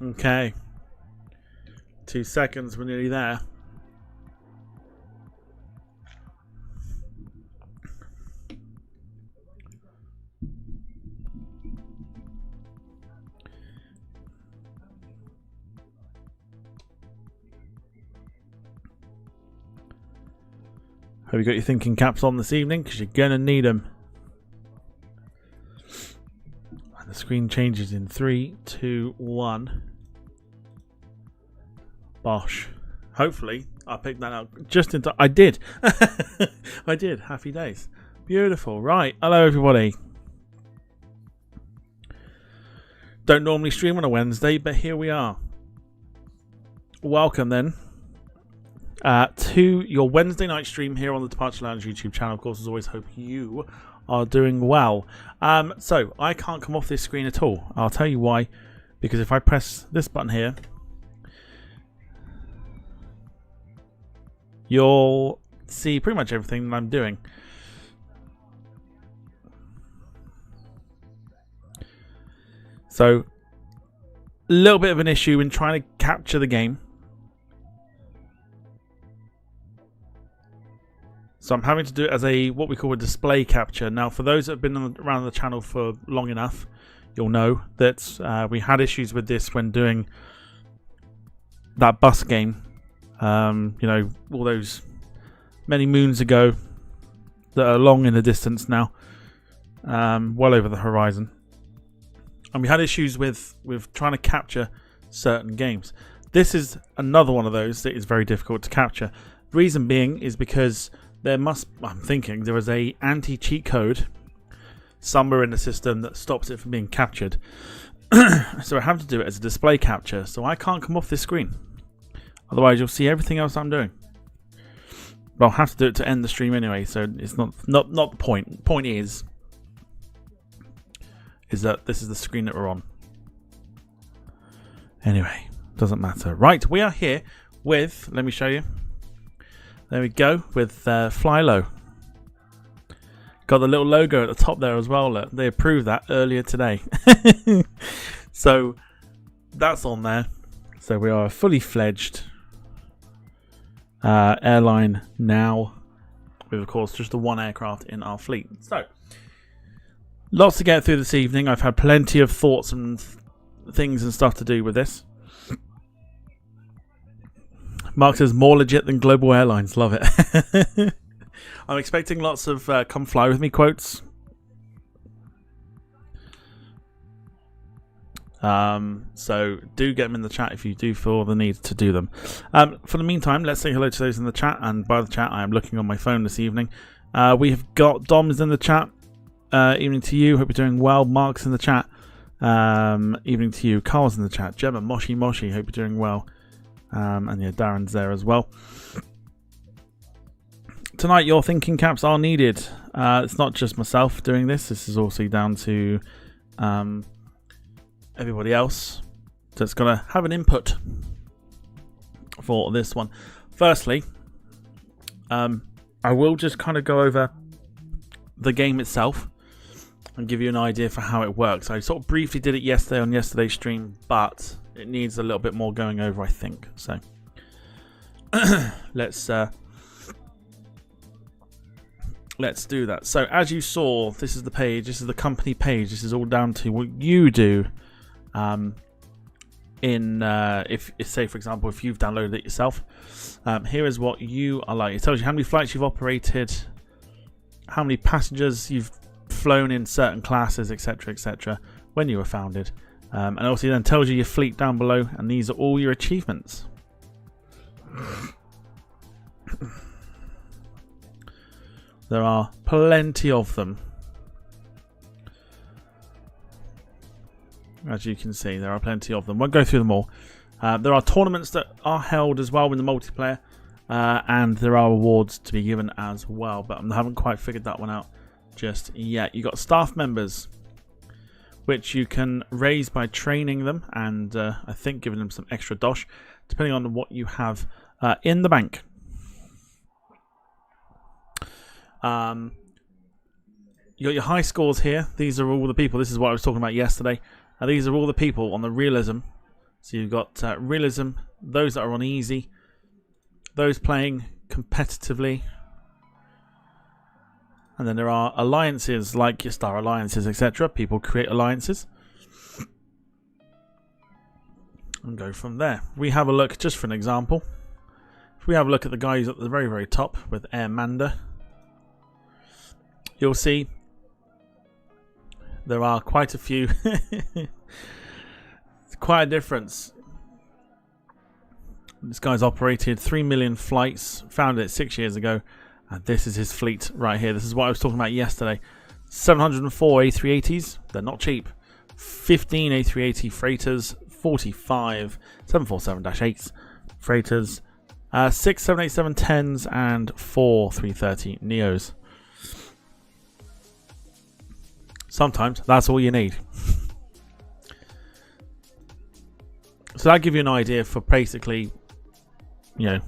Okay. 2 seconds, we're nearly there. Hope you got your thinking caps on this evening, because you're going to need them. And the screen changes in 3, 2, 1. Bosh. Hopefully, I picked that up just in time. I did. I did. Happy days. Beautiful. Right. Hello, everybody. Don't normally stream on a Wednesday, but here we are. Welcome, then, to your Wednesday night stream here on the Departure Lounge YouTube channel. Of course, as always, hope you are doing well. So, I can't come off this screen at all. I'll tell you why. Because if I press this button here, you'll see pretty much everything that I'm doing. So, a little bit of an issue in trying to capture the game. So I'm having to do it as what we call a display capture. Now, for those that have been around the channel for long enough, you'll know that we had issues with this when doing that bus game. You know, all those many moons ago that are long in the distance now, well over the horizon. And we had issues with trying to capture certain games. This is another one of those that is very difficult to capture. The reason being is because I'm thinking there is a anti-cheat code somewhere in the system that stops it from being captured. So I have to do it as a display capture. So I can't come off this screen. Otherwise, you'll see everything else I'm doing. But I'll have to do it to end the stream anyway, so it's not the point. The point is that this is the screen that we're on. Anyway, doesn't matter. Right, we are here with, let me show you. There we go, with FlyLo. Got the little logo at the top there as well. Look, they approved that earlier today. So that's on there. So we are a fully fledged airline now, with of course just the one aircraft in our fleet. So lots to get through this evening. I've had plenty of thoughts and things and stuff to do with this. Mark says more legit than Global Airlines. Love it. I'm expecting lots of come fly with me quotes. So do get them in the chat if you do feel the need to do them. For the meantime, let's say hello to those in the chat. And by the chat, I am looking on my phone this evening. We have got Dom's in the chat. Evening to you. Hope you're doing well. Mark's in the chat. Evening to you. Carl's in the chat. Gemma, Moshi. Hope you're doing well. And yeah, Darren's there as well. Tonight, your thinking caps are needed. It's not just myself doing this. This is also down to everybody else that's going to have an input for this one. Firstly, I will just kind of go over the game itself and give you an idea for how it works. I sort of briefly did it yesterday on yesterday's stream, but it needs a little bit more going over, I think. So let's do that. So as you saw, this is the page. This is the company page. This is all down to what you do. If say for example, if you've downloaded it yourself, here is what you are like. It tells you how many flights you've operated, how many passengers you've flown in certain classes, etc., when you were founded, And obviously then tells you your fleet down below, and these are all your achievements. There are plenty of them. As you can see, there are plenty of them. Won't go through them all. There are tournaments that are held as well in the multiplayer, and there are awards to be given as well, but I haven't quite figured that one out just yet. You've got staff members, which you can raise by training them, and I think giving them some extra dosh, depending on what you have in the bank. You got your high scores here. These are all the people. This is what I was talking about yesterday. These are all the people on the realism. So you've got realism, those that are on easy, those playing competitively, and then there are alliances like your star alliances, etc. People create alliances and go from there. We have a look, just for an example, if we have a look at the guys at the very, very top with Airline Manager, you'll see there are quite a few. It's quite a difference. This guy's operated 3 million flights, founded it 6 years ago, and this is his fleet right here. This is what I was talking about yesterday. 704 A380s, they're not cheap. 15 A380 freighters, 45 747-8s freighters, 6 787-10s, and 4 330 Neos. Sometimes that's all you need. So that'll give you an idea for basically, you know,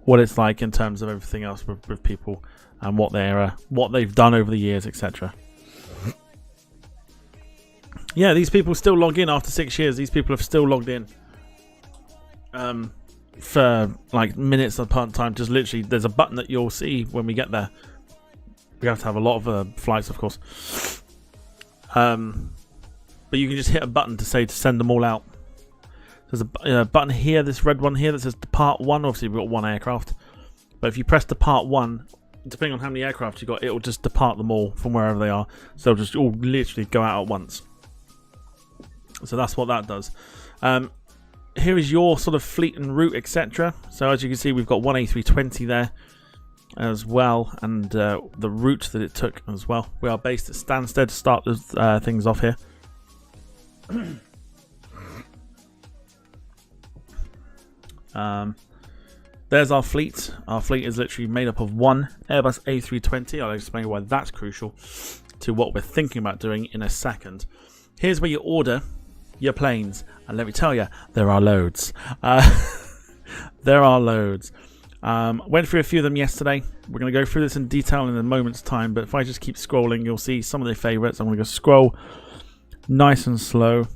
what it's like in terms of everything else with people and what they've done over the years, etc. Yeah, these people still log in after 6 years. These people have still logged in for like minutes upon time. Just literally, there's a button that you'll see when we get there. We have to have a lot of flights, of course. But you can just hit a button to send them all out. There's a button here, this red one here that says Depart 1. Obviously, we've got one aircraft. But if you press Depart 1, depending on how many aircraft you got, it will just depart them all from wherever they are. So they'll just all literally go out at once. So that's what that does. Here is your sort of fleet and route, etc. So as you can see, we've got one A320 there as well, and the route that it took as well. We are based at Stansted to start things off here. There's our fleet. Our fleet is literally made up of one Airbus A320. I'll explain why that's crucial to what we're thinking about doing in a second. Here's where you order your planes, and let me tell you, there are loads. There are loads. Went through a few of them yesterday. We're going to go through this in detail in a moment's time, but if I just keep scrolling, you'll see some of the favourites. I'm going to go scroll nice and slow.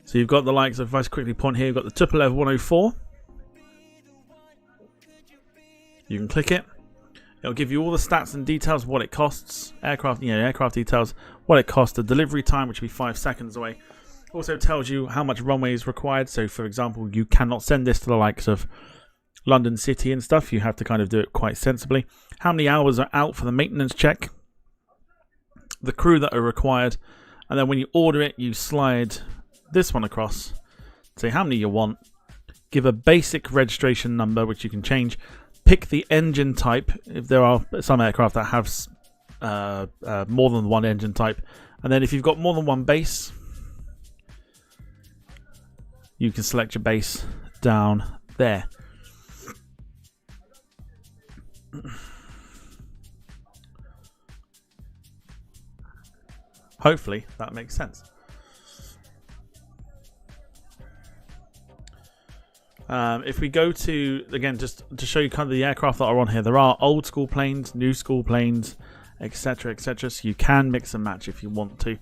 So you've got the likes of, if I quickly point here, you've got the 104. You can click it. It'll give you all the stats and details of what it costs. Aircraft details, what it costs, the delivery time, which will be 5 seconds away. Also tells you how much runway is required. So, for example, you cannot send this to the likes of London City and stuff. You have to kind of do it quite sensibly. How many hours are out for the maintenance check? The crew that are required. And then when you order it, you slide this one across, say how many you want, give a basic registration number which you can change, pick the engine type if there are some aircraft that have more than one engine type, and then if you've got more than one base, you can select your base down there. Hopefully that makes sense. If we go to, again, just to show you kind of the aircraft that are on here, there are old school planes, new school planes, etc, etc. So you can mix and match if you want to.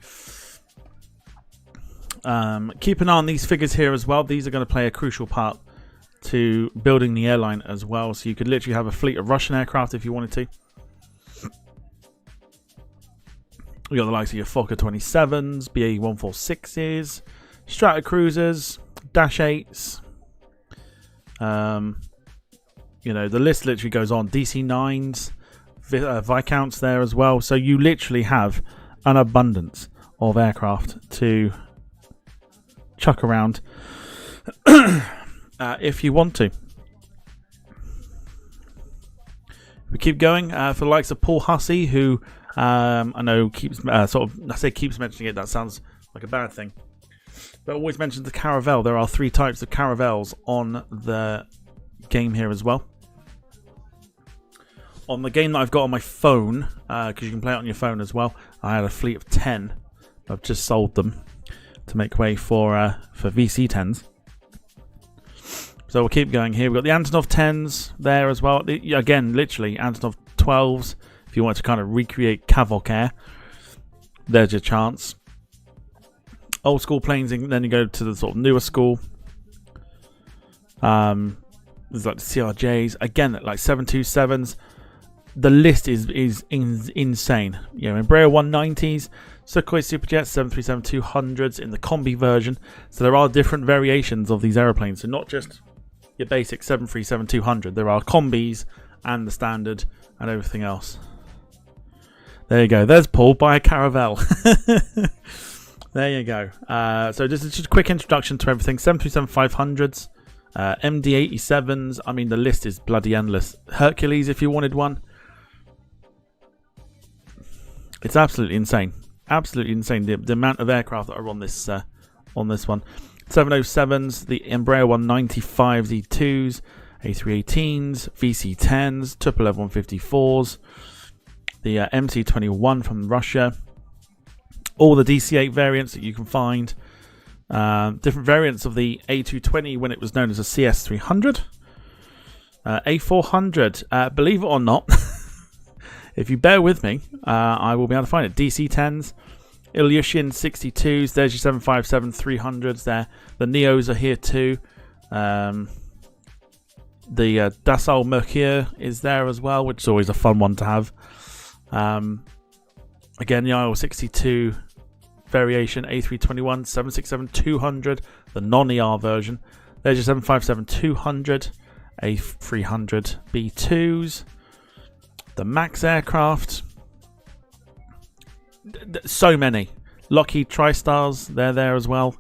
Keep an eye on these figures here as well. These are going to play a crucial part to building the airline as well. So you could literally have a fleet of Russian aircraft if you wanted to. We got the likes of your Fokker 27s, BAE 146s, Strata Cruisers, Dash 8s. You know, the list literally goes on. DC 9s, Viscounts there as well. So you literally have an abundance of aircraft to chuck around if you want to. We keep going for the likes of Paul Hussey, who I know keeps keeps mentioning it. That sounds like a bad thing, but always mentions the Caravelle. There are 3 types of Caravelles on the game here as well. On the game that I've got on my phone, because you can play it on your phone as well, I had a fleet of 10. I've just sold them to make way for VC10s. So we'll keep going here. We've got the Antonov 10s there as well. Again, literally, Antonov 12s. If you want to kind of recreate Cavoc Air, there's your chance. Old school planes, and then you go to the sort of newer school. There's like the CRJs. Again, like 727s. The list is insane. You know, Embraer 190s, Sukhoi Superjets, 737-200s in the combi version. So there are different variations of these aeroplanes. So not just your basic 737-200. There are combis and the standard and everything else. There you go. There's Paul by a Caravelle. There you go. So this is just a quick introduction to everything. 737-500s, MD-87s. I mean, the list is bloody endless. Hercules, if you wanted one. It's absolutely insane. Absolutely insane. The amount of aircraft that are on this one. 707s, the Embraer 195s, E2s, A318s, VC10s, 111-154s, the MC21 from Russia, all the DC-8 variants that you can find, different variants of the A220 when it was known as a CS300, A400, believe it or not, if you bear with me, I will be able to find it. DC-10s, Ilyushin 62s, there's your 757-300s there. The Neos are here too. The Dassault Mercure is there as well, which is always a fun one to have. Again, the IL-62 variation, A321, 767-200, the non-ER version. There's your 757-200, A300 B2s, the MAX aircraft. So many. Lockheed TriStars, they're there as well.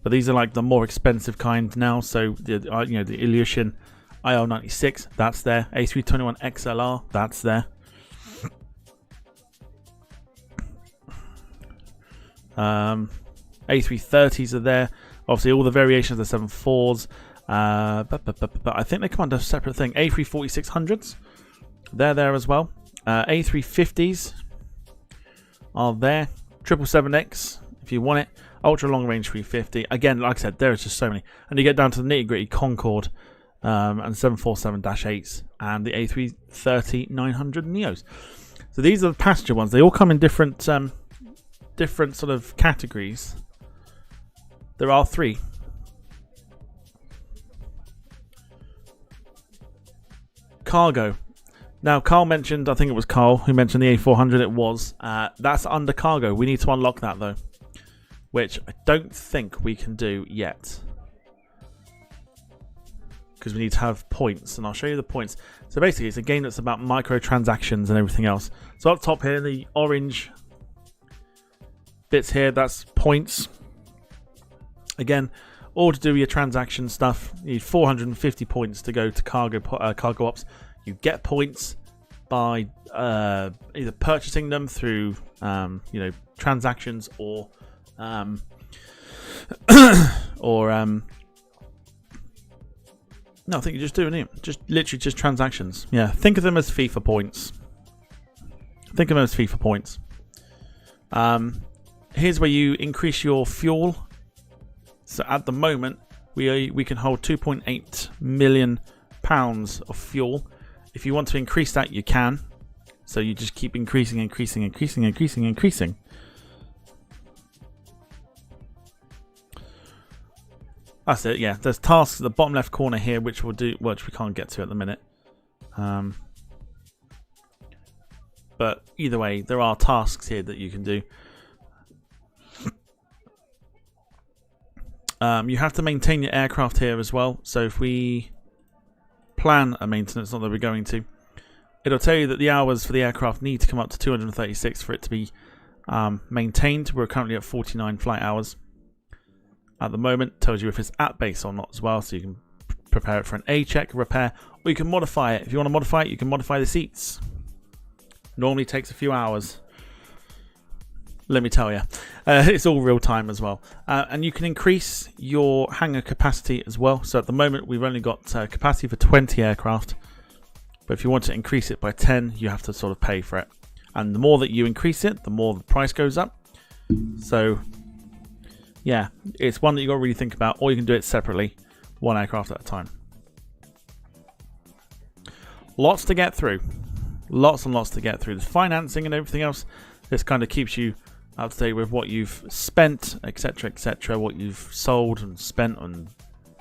But these are like the more expensive kind now. So the the Ilyushin IL-96, that's there. A321 XLR, that's there. A330s are there. Obviously, all the variations of the 74s. But I think they come under a separate thing. A340-600s, they're there as well. A350s are there. 777X, if you want it. Ultra long range 350. Again, like I said, there is just so many. And you get down to the nitty gritty Concorde and 747-8s and the A330-900 Neos. So these are the passenger ones. They all come in different sort of categories. There are 3. Cargo. Now, Carl mentioned, I think it was Carl who mentioned the A400. It was. That's under cargo. We need to unlock that, though, which I don't think we can do yet, because we need to have points, and I'll show you the points. So basically, it's a game that's about microtransactions and everything else. So up top here, the orange bits here, that's points. Again, all to do with your transaction stuff. You need 450 points to go to cargo ops. You get points by either purchasing them through transactions or no, I think you're just doing it. Just literally just transactions. Yeah, think of them as FIFA points. Here's where you increase your fuel. So at the moment, we can hold 2.8 million pounds of fuel. If you want to increase that, you can. So you just keep increasing. That's it, yeah. There's tasks at the bottom left corner here, which we'll do, which we can't get to at the minute. But but either way, there are tasks here that you can do. You have to maintain your aircraft here as well. So if we plan a maintenance, not that we're going to, it'll tell you that the hours for the aircraft need to come up to 236 for it to be maintained. We're currently at 49 flight hours at the moment. Tells you if it's at base or not as well, so you can prepare it for an A check, repair, or you can modify it. If you want to modify it, you can modify the seats. Normally takes a few hours. Let me tell you, it's all real time as well, and you can increase your hangar capacity as well. So at the moment we've only got capacity for 20 aircraft, but if you want to increase it by 10, you have to sort of pay for it, and the more that you increase it, the more the price goes up. So yeah, it's one that you got to really think about, or you can do it separately, one aircraft at a time. Lots to get through, lots and lots to get through. The financing and everything else, this kind of keeps you up to date with what you've spent, etc., what you've sold and spent and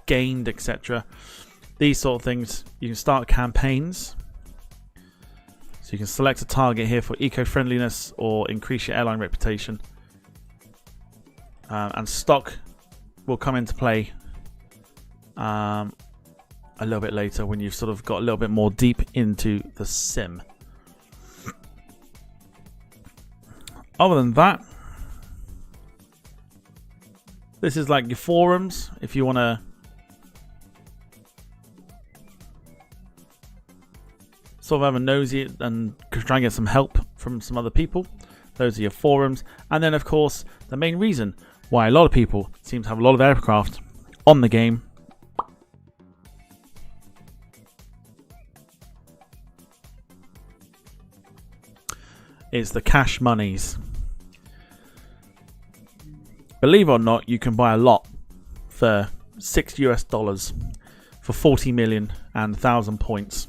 gained, etc. These sort of things. You can start campaigns, so you can select a target here for eco-friendliness or increase your airline reputation, and stock will come into play a little bit later when you've sort of got a little bit more deep into the sim. Other than that, this is like your forums if you want to sort of have a nosy and try and get some help from some other people. Those are your forums. And then of course the main reason why a lot of people seem to have a lot of aircraft on the game is the cash monies. Believe it or not, you can buy a lot for $6 for 40 million and 1,000 points.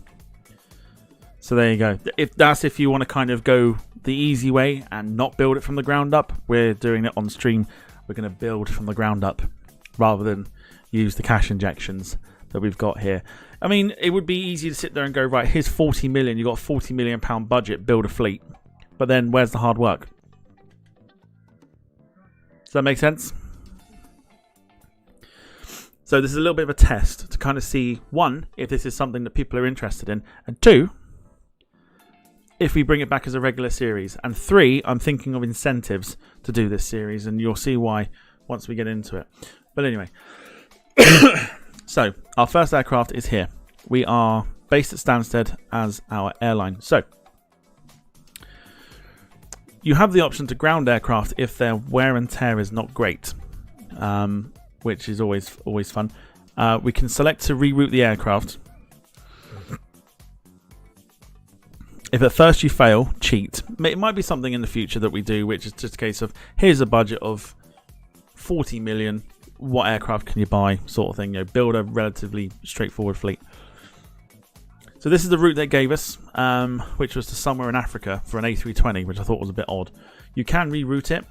So there you go. If you want to kind of go the easy way and not build it from the ground up, we're doing it on stream. We're going to build from the ground up rather than use the cash injections that we've got here. I mean, it would be easy to sit there and go, right, here's 40 million. You've got a 40 million pound budget, build a fleet. But then where's the hard work? Does that make sense? So this is a little bit of a test to kind of see, one, if this is something that people are interested in, and two, if we bring it back as a regular series, and three, I'm thinking of incentives to do this series, and you'll see why once we get into it. But anyway, so our first aircraft is here. We are based at Stansted as our airline. So you have the option to ground aircraft if their wear and tear is not great, which is always fun. We can select to reroute the aircraft. If at first you fail, cheat. It might be something in the future that we do, which is just a case of, here's a budget of 40 million. What aircraft can you buy, sort of thing. You know, build a relatively straightforward fleet. So this is the route they gave us, which was to somewhere in Africa for an A320, which I thought was a bit odd. You can reroute it.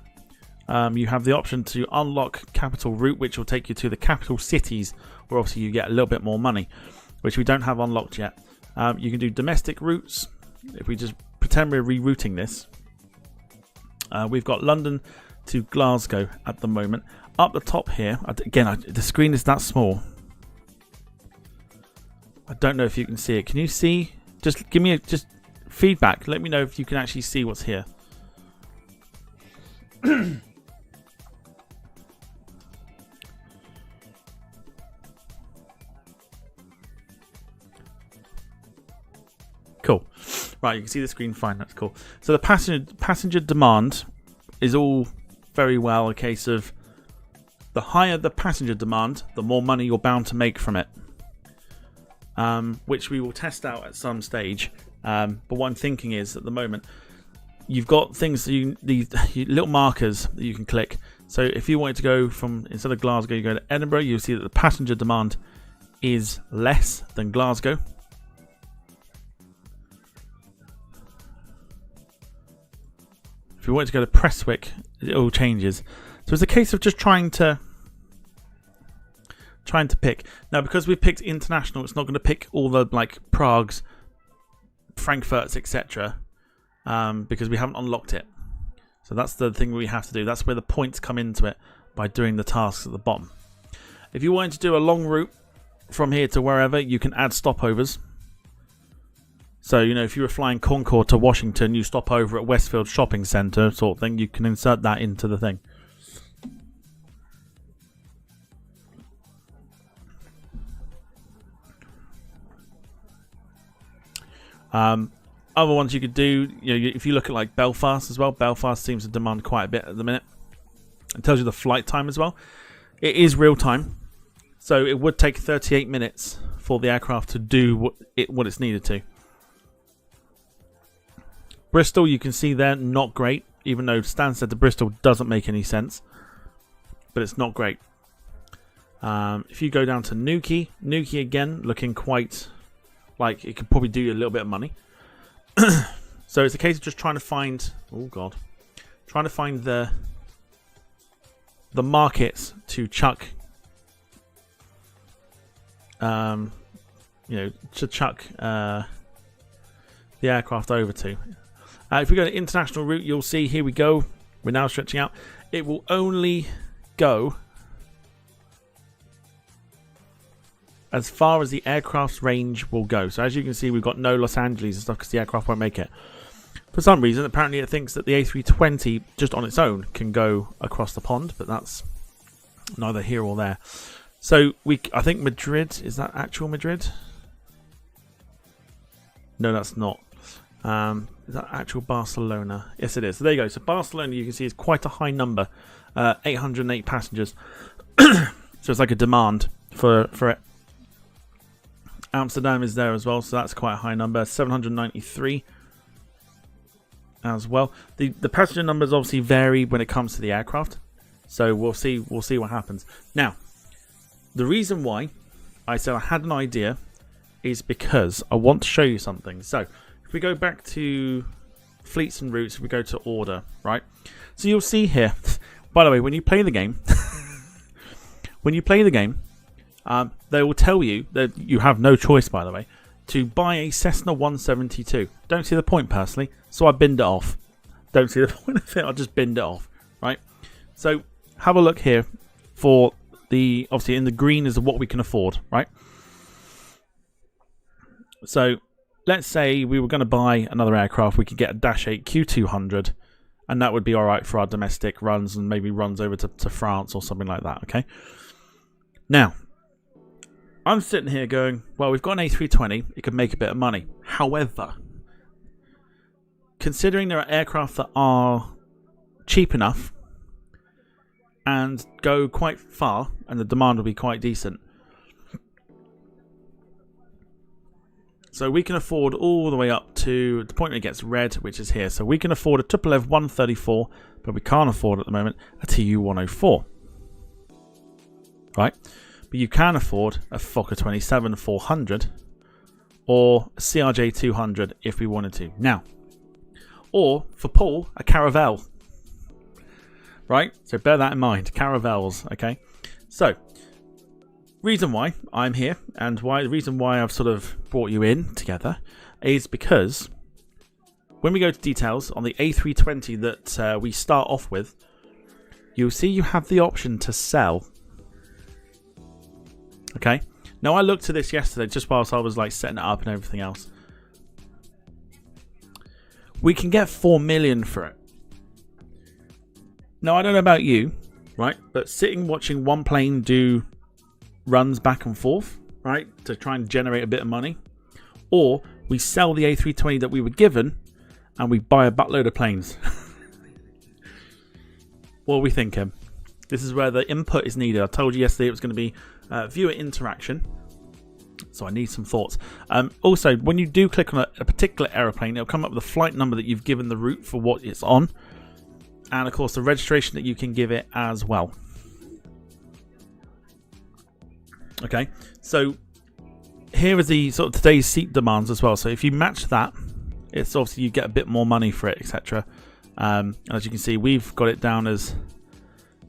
You have the option to unlock capital route, which will take you to the capital cities, where obviously you get a little bit more money, which we don't have unlocked yet. You can do domestic routes. If we just pretend we're rerouting this, we've got London to Glasgow at the moment. Up the top here, again, the screen is that small. I don't know if you can see it. Can you see? Just give me just feedback. Let me know if you can actually see what's here. Cool. Right, you can see the screen fine. That's cool. So the passenger demand is all very well a case of the higher the passenger demand, the more money you're bound to make from it. Which we will test out at some stage. But what I'm thinking is, at the moment, you've got things, these little markers that you can click. So if you wanted to go from, instead of Glasgow, you go to Edinburgh, you'll see that the passenger demand is less than Glasgow. If you wanted to go to Prestwick, it all changes. So it's a case of just trying to pick. Now, because we've picked international, it's not going to pick all the like Pragues, Frankfurts, etc. because we haven't unlocked it. So that's the thing we have to do. That's where the points come into it, by doing the tasks at the bottom. If you wanted to do a long route from here to wherever, you can add stopovers. So, you know, if you were flying Concord to Washington, you stop over at Westfield Shopping Centre sort of thing, you can insert that into the thing. Other ones you could do, you know, if you look at like Belfast as well, Belfast seems to demand quite a bit at the minute. It tells you the flight time as well. It is real time, so it would take 38 minutes for the aircraft to do what it's needed to. Bristol, you can see there, not great, even though Stansted to Bristol doesn't make any sense, but it's not great. If you go down to Newquay again, looking quite like it could probably do you a little bit of money. So it's a case of just trying to find, trying to find the markets to chuck, the aircraft over to. If we go to international route, you'll see here we go. We're now stretching out. It will only go as far as the aircraft's range will go. So as you can see, we've got no Los Angeles and stuff because the aircraft won't make it. For some reason, apparently it thinks that the A320 just on its own can go across the pond, but that's neither here or there. So I think Madrid, is that actual Madrid? No, that's not. Is that actual Barcelona? Yes, it is. So there you go. So Barcelona, you can see, is quite a high number, 808 passengers. So it's like a demand for it. Amsterdam is there as well, so that's quite a high number, 793 as well. The passenger numbers obviously vary when it comes to the aircraft, so we'll see what happens. Now, the reason why I said I had an idea is because I want to show you something. So if we go back to fleets and routes, we go to order, right? So you'll see here, by the way, when you play the game, they will tell you that you have no choice, by the way, to buy a Cessna 172. Don't see the point personally, so I binned it off. Don't see the point of it, I just binned it off, right? So have a look here for the, obviously in the green is what we can afford, right? So let's say we were going to buy another aircraft, we could get a Dash 8 Q200, and that would be alright for our domestic runs and maybe runs over to France or something like that, okay? Now, I'm sitting here going, well, we've got an A320, it could make a bit of money. However, considering there are aircraft that are cheap enough and go quite far, and the demand will be quite decent, so we can afford all the way up to the point where it gets red, which is here. So we can afford a Tupolev 134, but we can't afford at the moment a Tu-104. Right? But you can afford a Fokker 27-400 or a CRJ 200 if we wanted to. Now, or for Paul, a Caravelle. Right? So bear that in mind. Caravelles, okay? So, reason why I'm here and the reason why I've sort of brought you in together is because when we go to details on the A320 that we start off with, you'll see you have the option to sell. Okay, now I looked at this yesterday just whilst I was like setting it up and everything else. We can get 4 million for it. Now I don't know about you, right? But sitting watching one plane do runs back and forth, right, to try and generate a bit of money, or we sell the A320 that we were given and we buy a buttload of planes. What are we thinking? This is where the input is needed. I told you yesterday it was going to be viewer interaction, so I need some thoughts. Also, when you do click on a particular aeroplane, it'll come up with the flight number that you've given the route for what it's on, and of course the registration that you can give it as well. Okay, so here is the sort of today's seat demands as well. So if you match that, it's obviously you get a bit more money for it, etc. And as you can see, we've got it down as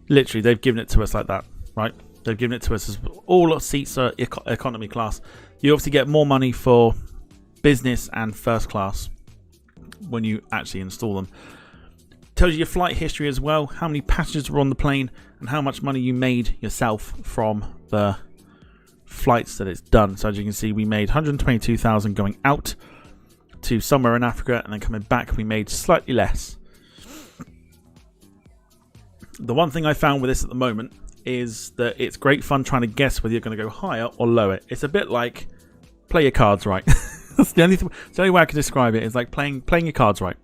literally they've given it to us like that, right? They've given it to us as all seats are economy class. You obviously get more money for business and first class. when you actually install them. Tells you your flight history as well, how many passengers were on the plane, and how much money you made yourself from the flights that it's done. So as you can see, we made 122,000 going out to somewhere in Africa, and then coming back we made slightly less. The one thing I found with this at the moment is that it's great fun trying to guess whether you're going to go higher or lower. It's a bit like play your cards right. That's the only way I can describe it. Is like playing your cards right.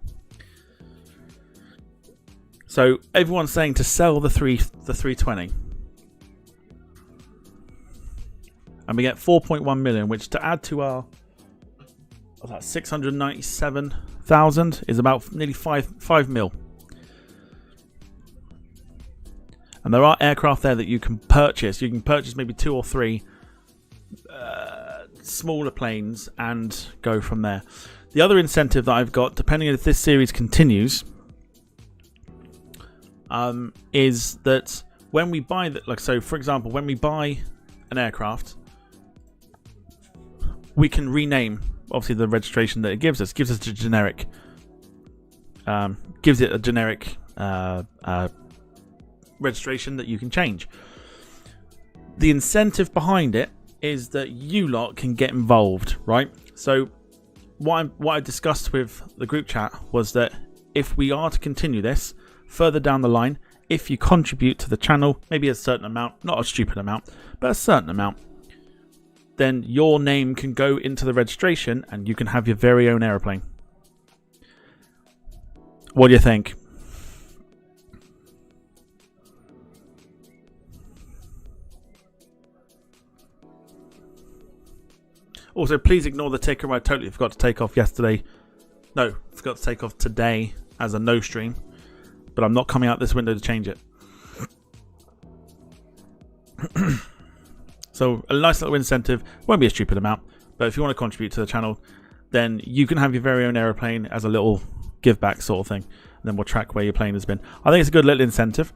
So everyone's saying to sell the 320, and we get 4.1 million, which to add to our 697,000 is about nearly 5 mil. And there are aircraft there that you can purchase. You can purchase maybe 2 or 3 smaller planes and go from there. The other incentive that I've got, depending on if this series continues, is that when we buy that, like, so for example, when we buy an aircraft, we can rename obviously the registration that it gives us. Gives us a generic, gives it a generic registration that you can change. The incentive behind it is that you lot can get involved, right? So what I discussed with the group chat was that if we are to continue this further down the line, if you contribute to the channel, maybe a certain amount, not a stupid amount, but a certain amount, then your name can go into the registration and you can have your very own aeroplane. What do you think? Also, please ignore the ticker. I totally forgot to take off yesterday. No, forgot to take off today as a no stream. But I'm not coming out this window to change it. So a nice little incentive. Won't be a stupid amount. But if you want to contribute to the channel, then you can have your very own aeroplane as a little give back sort of thing. And then we'll track where your plane has been. I think it's a good little incentive.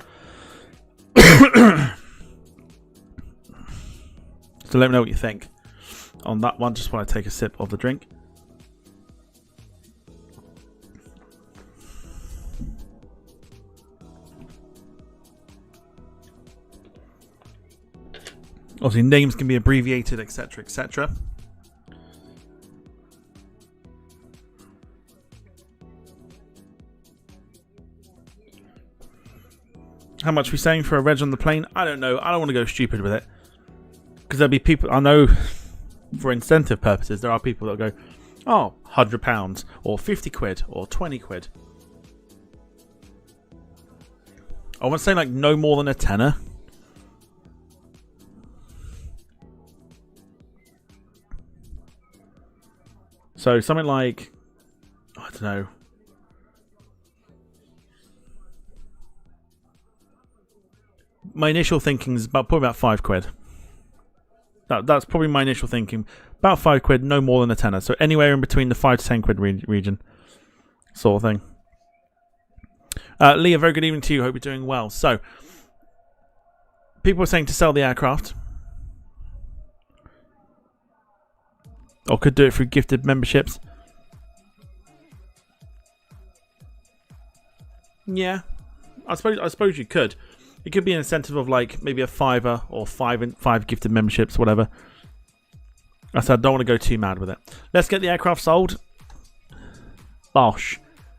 So let me know what you think on that one, just while I take a sip of the drink. Obviously names can be abbreviated, etc, etc. How much are we saying for a reg on the plane? I don't know. I don't want to go stupid with it, because there'll be people, I know for incentive purposes, there are people that go, oh, £100 or 50 quid or 20 quid. I want to say like no more than a tenner. So something like, I don't know, my initial thinking is probably about 5 quid. That's probably my initial thinking. About 5 quid, no more than a tenner. So anywhere in between the 5 to 10 quid region, sort of thing. Leah, very good evening to you. Hope you're doing well. So, people are saying to sell the aircraft, or could do it through gifted memberships. Yeah, I suppose you could. It could be an incentive of like maybe a £5 or five gifted memberships, whatever. I said I don't want to go too mad with it. Let's get the aircraft sold. Bosh.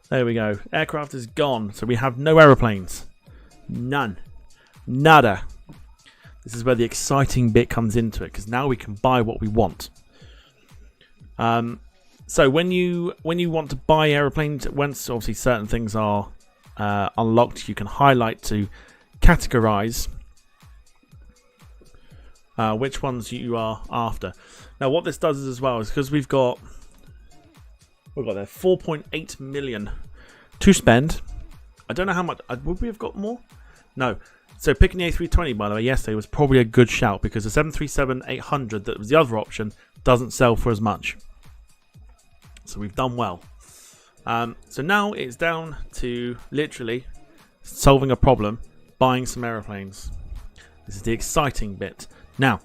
There we go. Aircraft is gone, so we have no aeroplanes. None. Nada. This is where the exciting bit comes into it, because now we can buy what we want. So when you want to buy aeroplanes, once obviously certain things are unlocked, you can highlight to categorize which ones you are after. Now what this does is as well is because we've got there 4.8 million to spend. I don't know how much would we have got more? No. So picking the A320, by the way, yesterday was probably a good shout, because the 737-800 that was the other option doesn't sell for as much. So we've done well. So now it's down to literally solving a problem, buying some aeroplanes. This is the exciting bit. Now,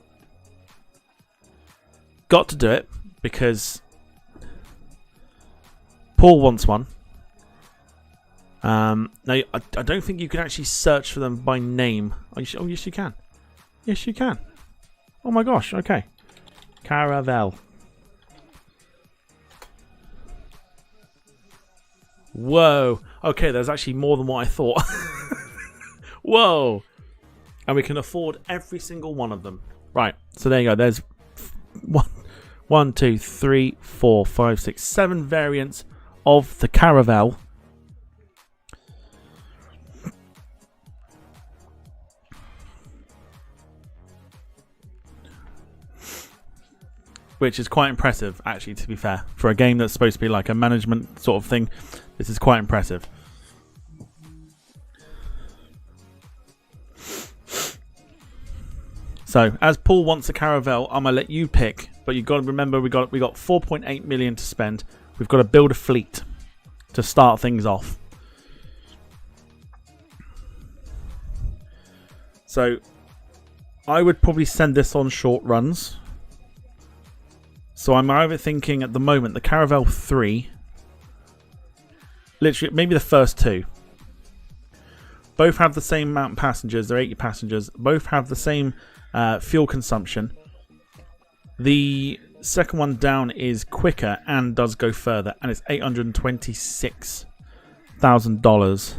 got to do it because Paul wants one. Now, I don't think you can actually search for them by name. Oh, yes, you can. Yes, you can. Oh my gosh. Okay. Caravel. Whoa. Okay, there's actually more than what I thought. Whoa. And we can afford every single one of them. Right. So there you go. There's 1, 2, 3, 4, 5, 6, 7 variants of the Caravel. Which is quite impressive, actually, to be fair. For a game that's supposed to be like a management sort of thing, this is quite impressive. So, as Paul wants a Caravel, I'm going to let you pick. But you've got to remember, we got 4.8 million to spend. We've got to build a fleet to start things off. So, I would probably send this on short runs. So I'm either thinking at the moment the Caravel 3, literally maybe the first 2. Both have the same amount of passengers, they're 80 passengers. Both have the same fuel consumption. The second one down is quicker and does go further, and it's $826,000.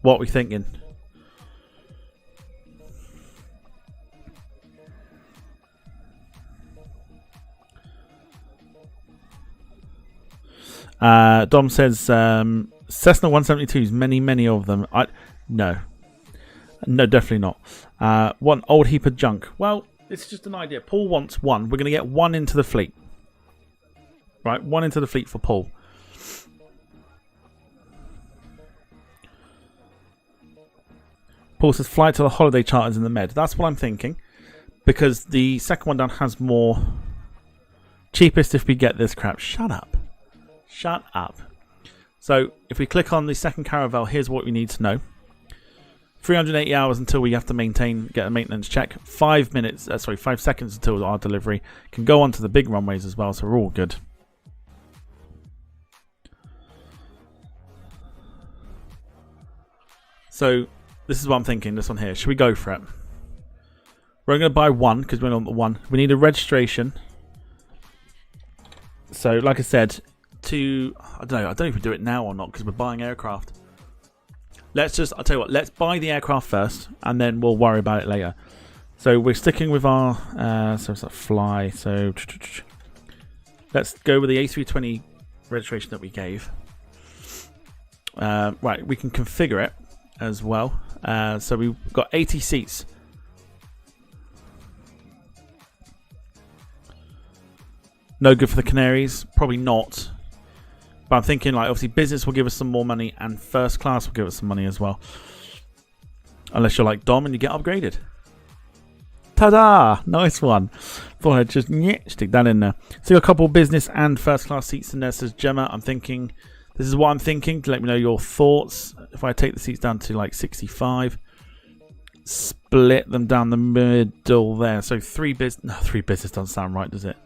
What are we thinking? Dom says Cessna 172s, many of them. No, definitely not. One old heap of junk. Well, it's just an idea. Paul wants one. We're going to get one into the fleet. Right, one into the fleet for Paul. Paul says fly to the holiday charters in the Med. That's what I'm thinking, because the second one down has more. Cheapest if we get this crap. Shut up. Shut up. So, if we click on the second Caravel, here's what we need to know. 380 hours until we have to get a maintenance check. 5 seconds until our delivery. Can go on to the big runways as well, so we're all good. So, this is what I'm thinking, this one here. Should we go for it? We're going to buy one, because we're on the one. We need a registration. So, like I said, I don't know if we do it now or not, because we're buying aircraft. I'll tell you what, let's buy the aircraft first, and then we'll worry about it later. So we're sticking with our, so it's like fly, so let's go with the A320 registration that we gave. Right, we can configure it as well. So we've got 80 seats. No good for the Canaries? Probably not. But I'm thinking, like, obviously business will give us some more money, and first class will give us some money as well. Unless you're like Dom and you get upgraded. Ta-da! Nice one. Thought I'd just stick that in there. So you got a couple of business and first class seats in there, says Gemma. This is what I'm thinking, to let me know your thoughts. If I take the seats down to like 65, split them down the middle there. So 3 business. No, 3 business doesn't sound right, does it?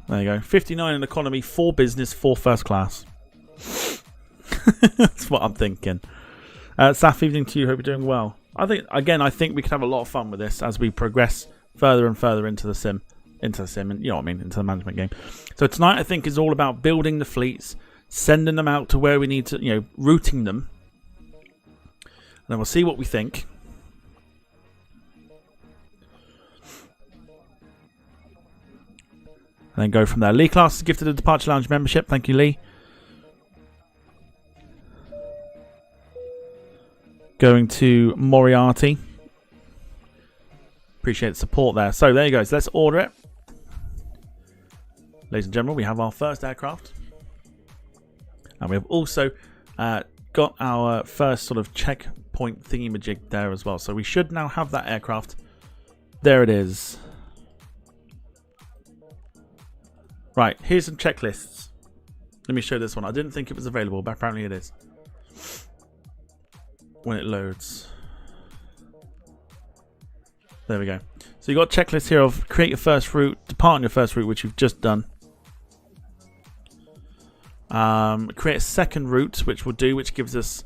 There you go. 59 in economy, 4 business, 4 first class. That's what I'm thinking. Saf, evening to you. Hope you're doing well. I think we could have a lot of fun with this as we progress further and further into the sim, and you know what I mean, into the management game. So tonight, I think, is all about building the fleets, sending them out to where we need to, routing them, and then we'll see what we think. And then go from there. Lee Class is gifted a Departure Lounge membership. Thank you, Lee. Going to Moriarty. Appreciate the support there. So there you go. So let's order it. Ladies and gentlemen, we have our first aircraft. And we have also got our first sort of checkpoint thingy-majig there as well. So we should now have that aircraft. There it is. Right, here's some checklists. Let me show this one. I didn't think it was available, but apparently it is. When it loads. There we go. So you've got a checklist here of create your first route, depart on your first route, which you've just done. Create a second route, which gives us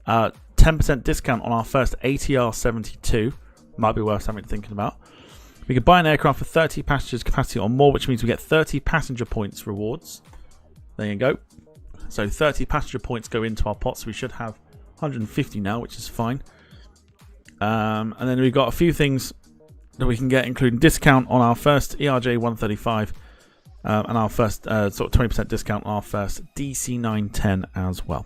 10% discount on our first ATR 72. Might be worth something thinking about. We could buy an aircraft with 30 passengers capacity or more, which means we get 30 passenger points rewards. There you go. So 30 passenger points go into our pot, so we should have 150 now, which is fine. And then we've got a few things that we can get, including discount on our first ERJ 135 and our first sort of 20% discount on our first DC 910 as well.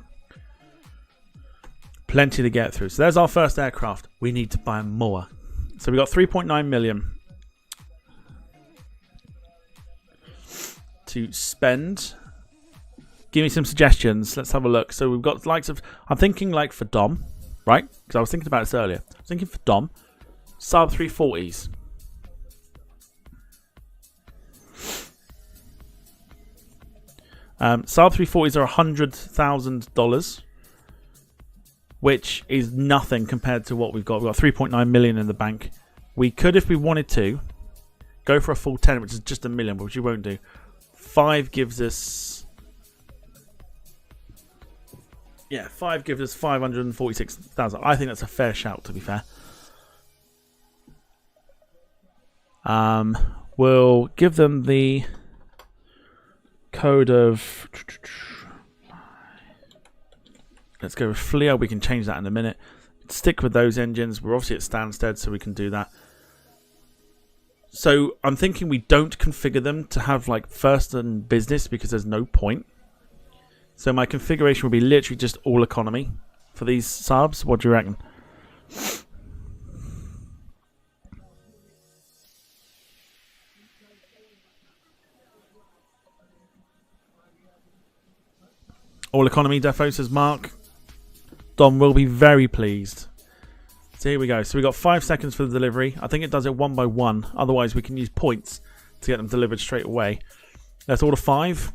Plenty to get through. So there's our first aircraft. We need to buy more. So we got 3.9 million to spend. Give me some suggestions. Let's have a look. So we've got likes of, I'm thinking like for Dom, right? Because I was thinking about this earlier. I was thinking for Dom, Saab 340s. Saab 340s are $100,000, which is nothing compared to what we've got. We've got 3.9 million in the bank. We could, if we wanted to, go for a full 10, which is just $1 million, which we won't do. 5 gives us... Yeah, 5 gives us 546,000. I think that's a fair shout, to be fair. We'll give them the code of... Let's go with FlyLo. We can change that in a minute. Stick with those engines. We're obviously at Stansted, so we can do that. So I'm thinking we don't configure them to have like first and business because there's no point. So my configuration will be literally just all economy for these Saabs. What do you reckon? All economy defo, says Mark. Dom will be very pleased. So here we go. So we got 5 seconds for the delivery. I think it does it one by one. Otherwise, we can use points to get them delivered straight away. Let's order 5.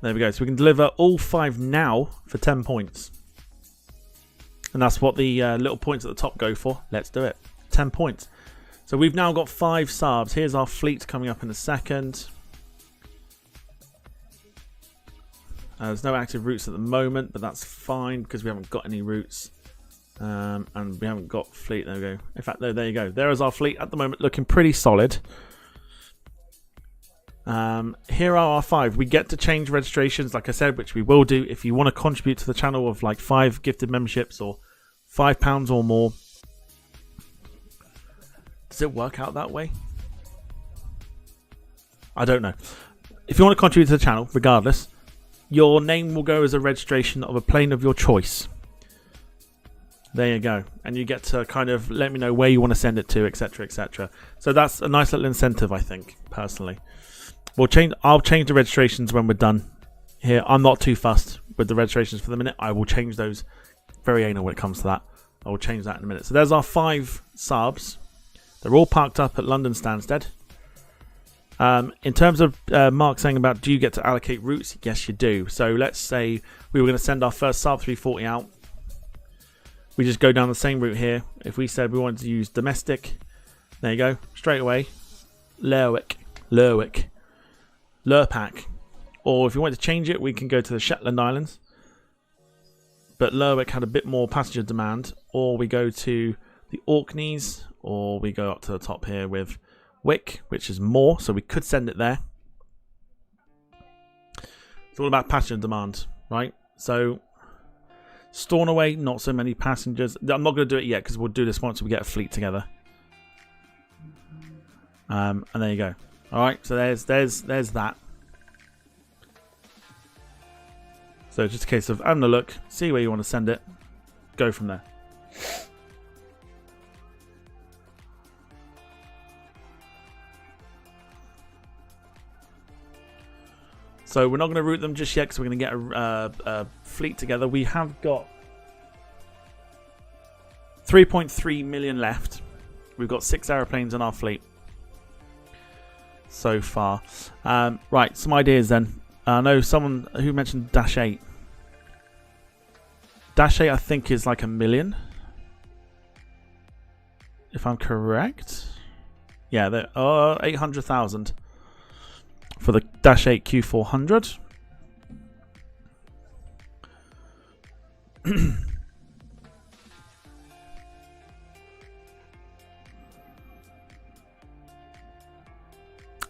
There we go. So we can deliver all 5 now for 10 points. And that's what the little points at the top go for. Let's do it. 10 points. So we've now got 5 Saabs. Here's our fleet coming up in a second. There's no active routes at the moment, but that's fine because we haven't got any routes. And we haven't got fleet. There we go. In fact, there you go. There is our fleet at the moment, looking pretty solid. Here are our 5. We get to change registrations, like I said, which we will do if you want to contribute to the channel of like 5 gifted memberships or £5 or more. Does it work out that way? I don't know. If you want to contribute to the channel, regardless, your name will go as a registration of a plane of your choice. There you go. And you get to kind of let me know where you want to send it to, etc, etc. So that's a nice little incentive, I think, personally. I'll change the registrations when we're done here. I'm not too fussed with the registrations for the minute. I will change those. Very anal when it comes to that. I will change that in a minute. So there's our 5 Saabs. They're all parked up at London Stansted. In terms of Mark saying about do you get to allocate routes? Yes, you do. So let's say we were going to send our first Saab 340 out. We just go down the same route here. If we said we wanted to use domestic, there you go. Straight away. Lerwick. Lurpak. Or if you want to change it, we can go to the Shetland Islands. But Lerwick had a bit more passenger demand. Or we go to the Orkneys. Or we go up to the top here with Wick, which is more. So we could send it there. It's all about passenger demand, right? So Stornoway, not so many passengers. I'm not going to do it yet because we'll do this once we get a fleet together. And there you go. All right, so there's that. So just a case of having a look, see where you want to send it, go from there. So we're not going to route them just yet because we're going to get a fleet together. We have got 3.3 million left. We've got 6 aeroplanes in our fleet so far. Right, some ideas then. I know someone who mentioned Dash 8. Dash 8 I think is like $1 million. if I'm correct. Yeah, they're 800,000 for the Dash 8 Q400.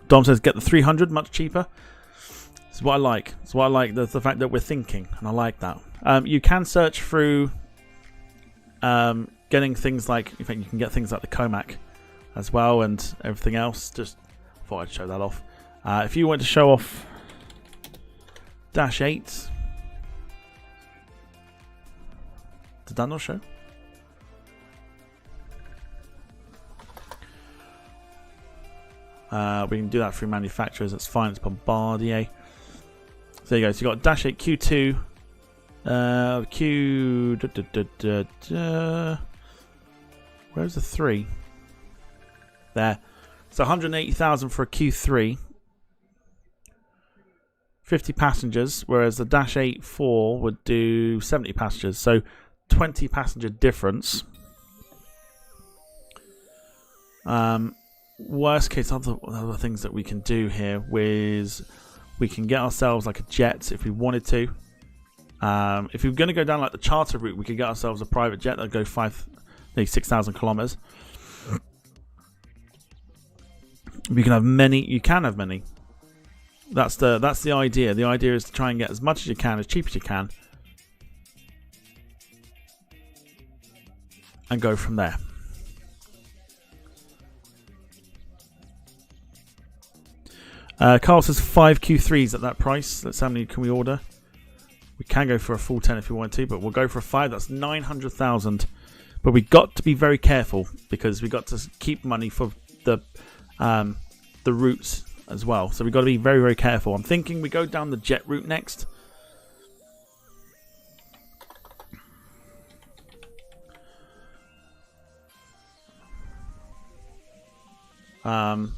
Dom says get the 300, much cheaper. It's what I like. It's what I like. The fact that we're thinking, and I like that. You can search through getting things like, in fact, you can get things like the Comac as well and everything else. Just thought I'd show that off. If you want to show off Dash 8, did that not show? We can do that through manufacturers. That's fine. It's Bombardier. So there you go. So you got Dash 8 Q2. Where's the 3? There. So 180,000 for a Q3. 50 passengers, whereas the Dash 8 4 would do 70 passengers. So 20 passenger difference. Worst case, other things that we can do here is we can get ourselves like a jet if we wanted to. If we were going to go down like the charter route, we could get ourselves a private jet that would go 6,000 kilometers. We can have many. You can have many. That's the idea. The idea is to try and get as much as you can, as cheap as you can, and go from there. Carl says 5 Q3s at that price. Let's how many can we order? We can go for a full 10 if we want to, but we'll go for a 5. That's 900,000. But we got to be very careful because we got to keep money for the routes as well. So we've got to be very, very careful. I'm thinking we go down the jet route next.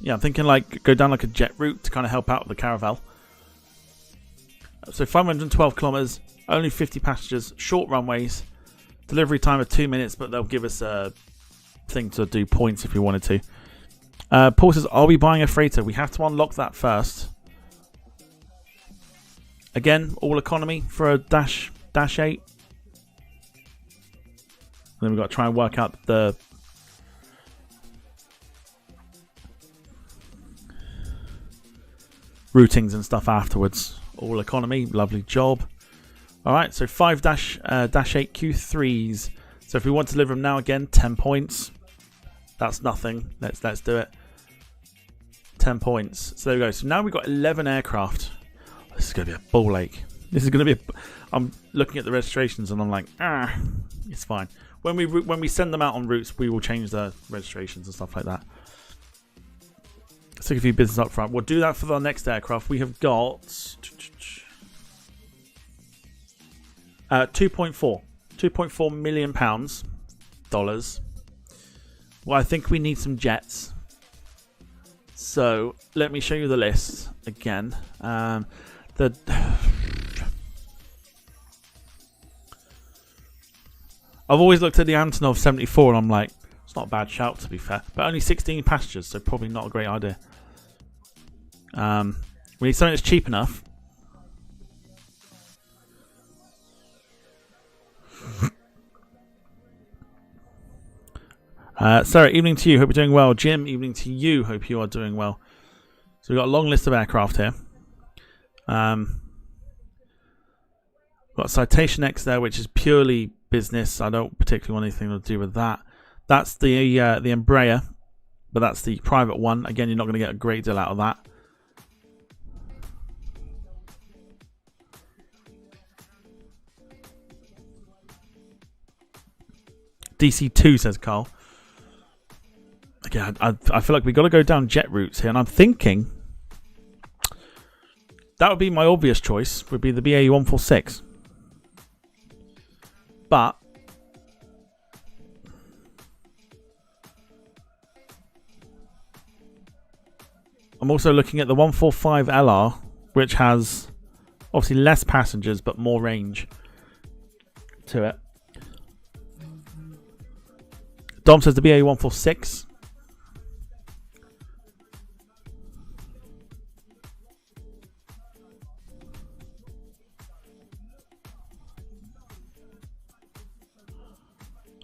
Yeah, I'm thinking like go down like a jet route to kind of help out with the Caravel. So 512 kilometers, only 50 passengers, short runways, delivery time of 2 minutes, but they'll give us a thing to do points if we wanted to. Paul says, are we buying a freighter? We have to unlock that first. Again, all economy for a Dash 8. And then we've got to try and work out the routings and stuff afterwards. All economy, lovely job. Alright, so 5 Dash 8 Q3s. So if we want to deliver them now again, 10 points. That's nothing. Let's do it. 10 points. So there we go. So now we've got 11 aircraft. This is going to be a ball ache. This is going to be I'm looking at the registrations and I'm like, it's fine. When we send them out on routes, we will change the registrations and stuff like that. Let's take a few business up front. We'll do that for the next aircraft. We have got 2.4 million pounds dollars. Well, I think we need some jets. So let me show you the list again. I've always looked at the Antonov 74 and I'm like, it's not a bad shout to be fair, but only 16 passengers, so probably not a great idea. We need something that's cheap enough. Sarah, evening to you. Hope you're doing well. Jim, evening to you. Hope you are doing well. So we've got a long list of aircraft here. Got Citation X there, which is purely business. I don't particularly want anything to do with that. That's the Embraer, but that's the private one. Again, you're not going to get a great deal out of that. DC2 says Carl. Again, I feel like we've got to go down jet routes here, and I'm thinking that would be my obvious choice, would be the BAE 146. But I'm also looking at the 145 LR, which has obviously less passengers but more range to it. Dom says the BA146.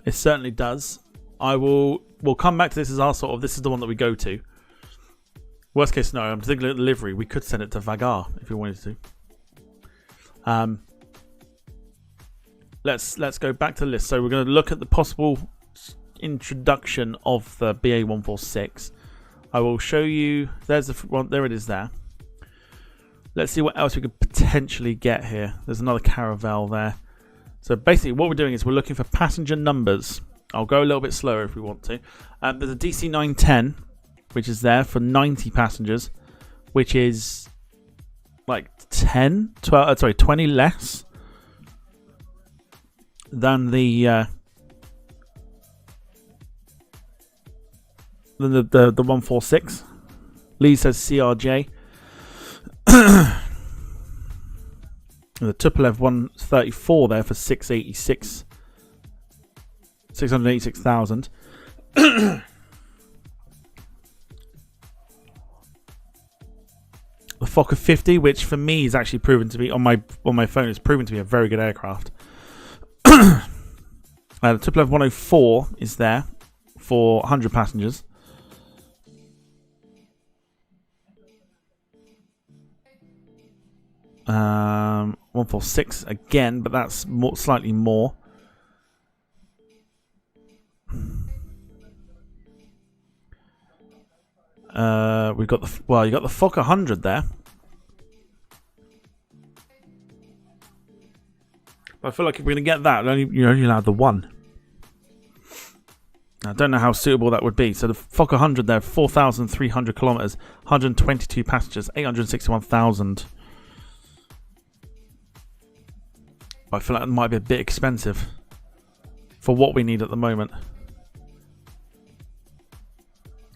It certainly does. We'll come back to this as our sort of, this is the one that we go to. Worst case scenario, I'm thinking of delivery. We could send it to Vagar if we wanted to. Let's go back to the list. So we're going to look at the possible introduction of the BA146. I will show you. There's the one. There it is. There. Let's see what else we could potentially get here. There's another Caravelle there. So basically, what we're doing is we're looking for passenger numbers. I'll go a little bit slower if we want to. There's a DC910, which is there for 90 passengers, which is like 20 less than the 146. Lee says CRJ. The Tupolev 134 there for 686,000. The Fokker 50, which for me is actually proven to be on my phone, is proven to be a very good aircraft. The Tupolev 104 is there for 100 passengers. Um, 146 again, but that's slightly more. We've got you got the Fokker 100 there. But I feel like if we're going to get that, you only allowed the one. I don't know how suitable that would be. So the Fokker 100 there, 4,300 kilometers, 122 passengers, 861,000. I feel like it might be a bit expensive for what we need at the moment.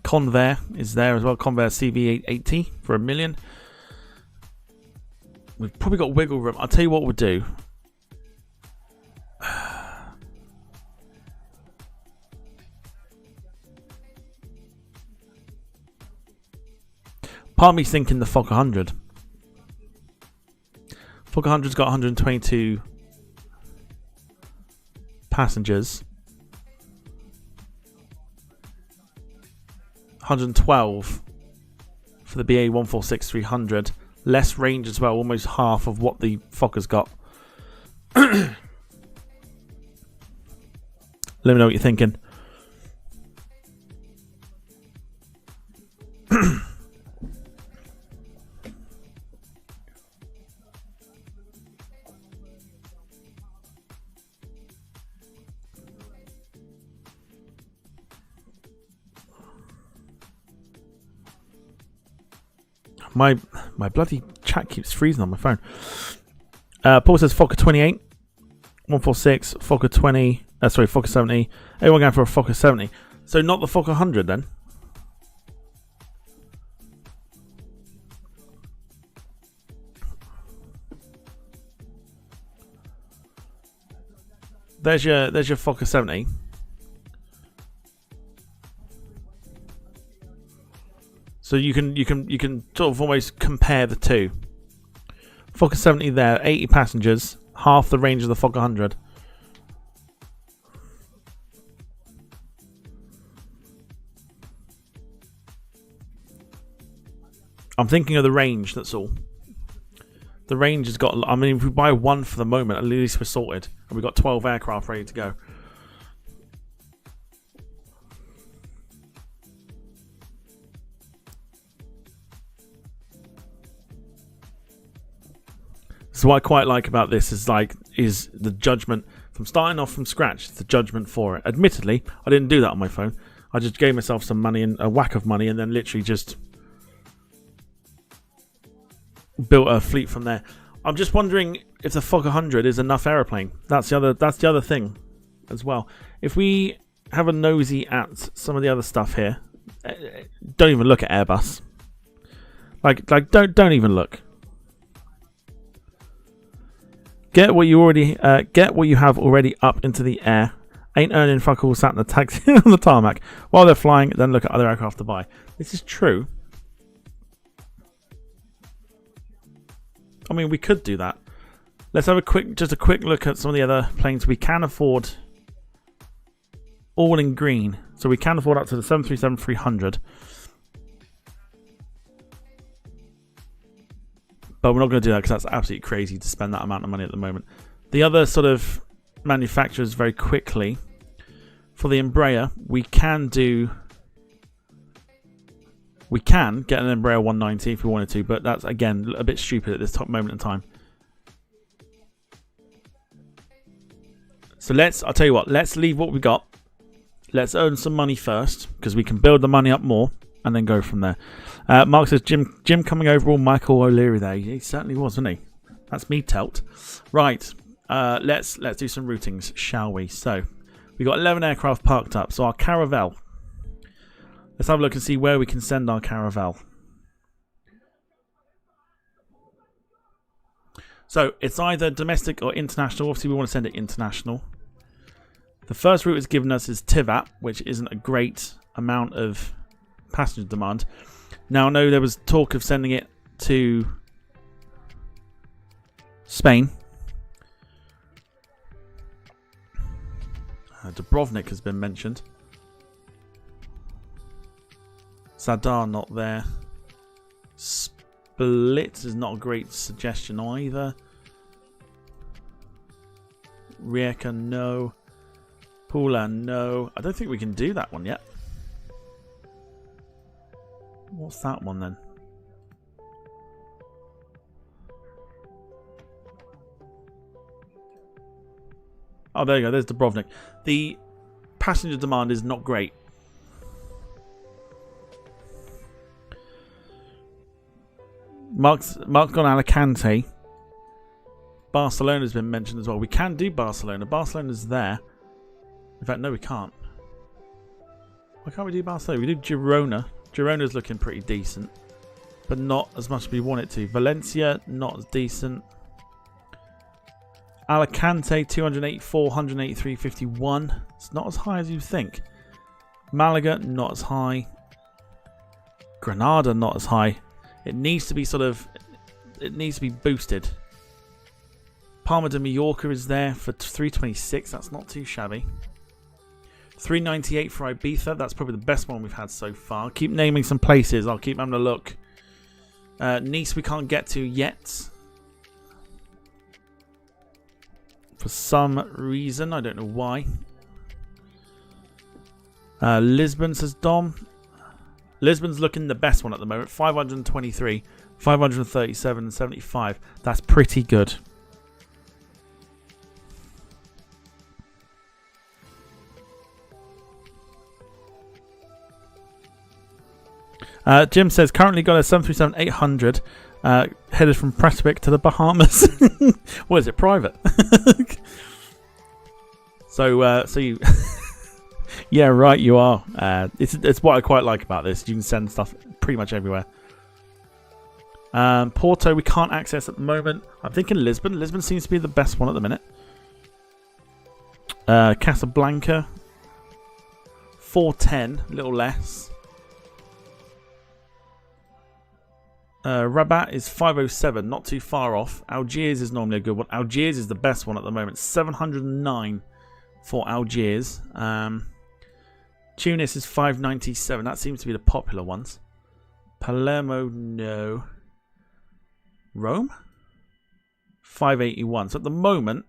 Convair is there as well. Convair CV880 for $1 million. We've probably got wiggle room. I'll tell you what we'll do. Part of me's thinking the Fokker 100. Fokker 100's got 122 passengers. 112 for the BA146-300. Less range as well, almost half of what the Fokker's got. Let me know what you're thinking. My bloody chat keeps freezing on my phone. Paul says Fokker 28, 146, Fokker 20, Fokker 70. Everyone going for a Fokker 70. So not the Fokker 100 then? There's your Fokker 70. So you can sort of almost compare the two. Fokker 70 there, 80 passengers, half the range of the Fokker 100. I'm thinking of the range, that's all. The range has got, I mean, if we buy one for the moment, at least we're sorted. And we've got 12 aircraft ready to go. So what I quite like about this is the judgment from starting off from scratch. The judgment for it. Admittedly, I didn't do that on my phone. I just gave myself some money and a whack of money, and then literally just built a fleet from there. I'm just wondering if the Fokker 100 is enough aeroplane. That's the other thing as well. If we have a nosy at some of the other stuff here, don't even look at Airbus. Don't even look. Get what you have already up into the air Ain't earning fuck all sat in the taxi on the tarmac while they're flying, then look at other aircraft to buy. This is true. I mean, we could do that. Let's have a quick look at some of the other planes we can afford. All in green, so we can afford up to the 737-300. But we're not going to do that because that's absolutely crazy to spend that amount of money at the moment. The other sort of manufacturers, very quickly, for the Embraer, we can get an Embraer 190 if we wanted to, but that's again a bit stupid at this top moment in time. So I'll tell you what, let's leave what we got. Let's earn some money first, because we can build the money up more and then go from there. Mark says, Jim coming over all Michael O'Leary there. He certainly was, wasn't he? That's me telt. Right, let's do some routings, shall we? So we got 11 aircraft parked up. So our Caravelle. Let's have a look and see where we can send our Caravelle. So it's either domestic or international. Obviously, we want to send it international. The first route it's given us is Tivat, which isn't a great amount of passenger demand. Now, I know there was talk of sending it to Spain. Dubrovnik has been mentioned. Zadar not there. Split is not a great suggestion either. Rijeka, no. Pula, no. I don't think we can do that one yet. What's that one then? Oh, there you go. There's Dubrovnik. The passenger demand is not great. Mark's gone Alicante. Barcelona's been mentioned as well. We can do Barcelona. Barcelona's there. In fact, no, we can't. Why can't we do Barcelona? We do Girona. Girona's looking pretty decent, but not as much as we want it to. Valencia, not as decent. Alicante, 284, 183, 51. It's not as high as you think. Malaga, not as high. Granada, not as high. It needs to be boosted. Palma de Mallorca is there for 326. That's not too shabby. 398 for Ibiza. That's probably the best one we've had so far. Keep naming some places. I'll keep having a look. Nice we can't get to yet. For some reason. I don't know why. Lisbon, says Dom. Lisbon's looking the best one at the moment. 523, 537, and 75. That's pretty good. Jim says, currently got a 737-800 headed from Prestwick to the Bahamas. What is it, private? So you... Yeah, right, you are. It's what I quite like about this. You can send stuff pretty much everywhere. Porto we can't access at the moment. I'm thinking Lisbon. Lisbon seems to be the best one at the minute. Casablanca. 410, a little less. Rabat is 507, not too far off. Algiers is normally a good one. Algiers is the best one at the moment. 709 for Algiers. Tunis is 597. That seems to be the popular ones. Palermo, no. Rome? 581. So at the moment,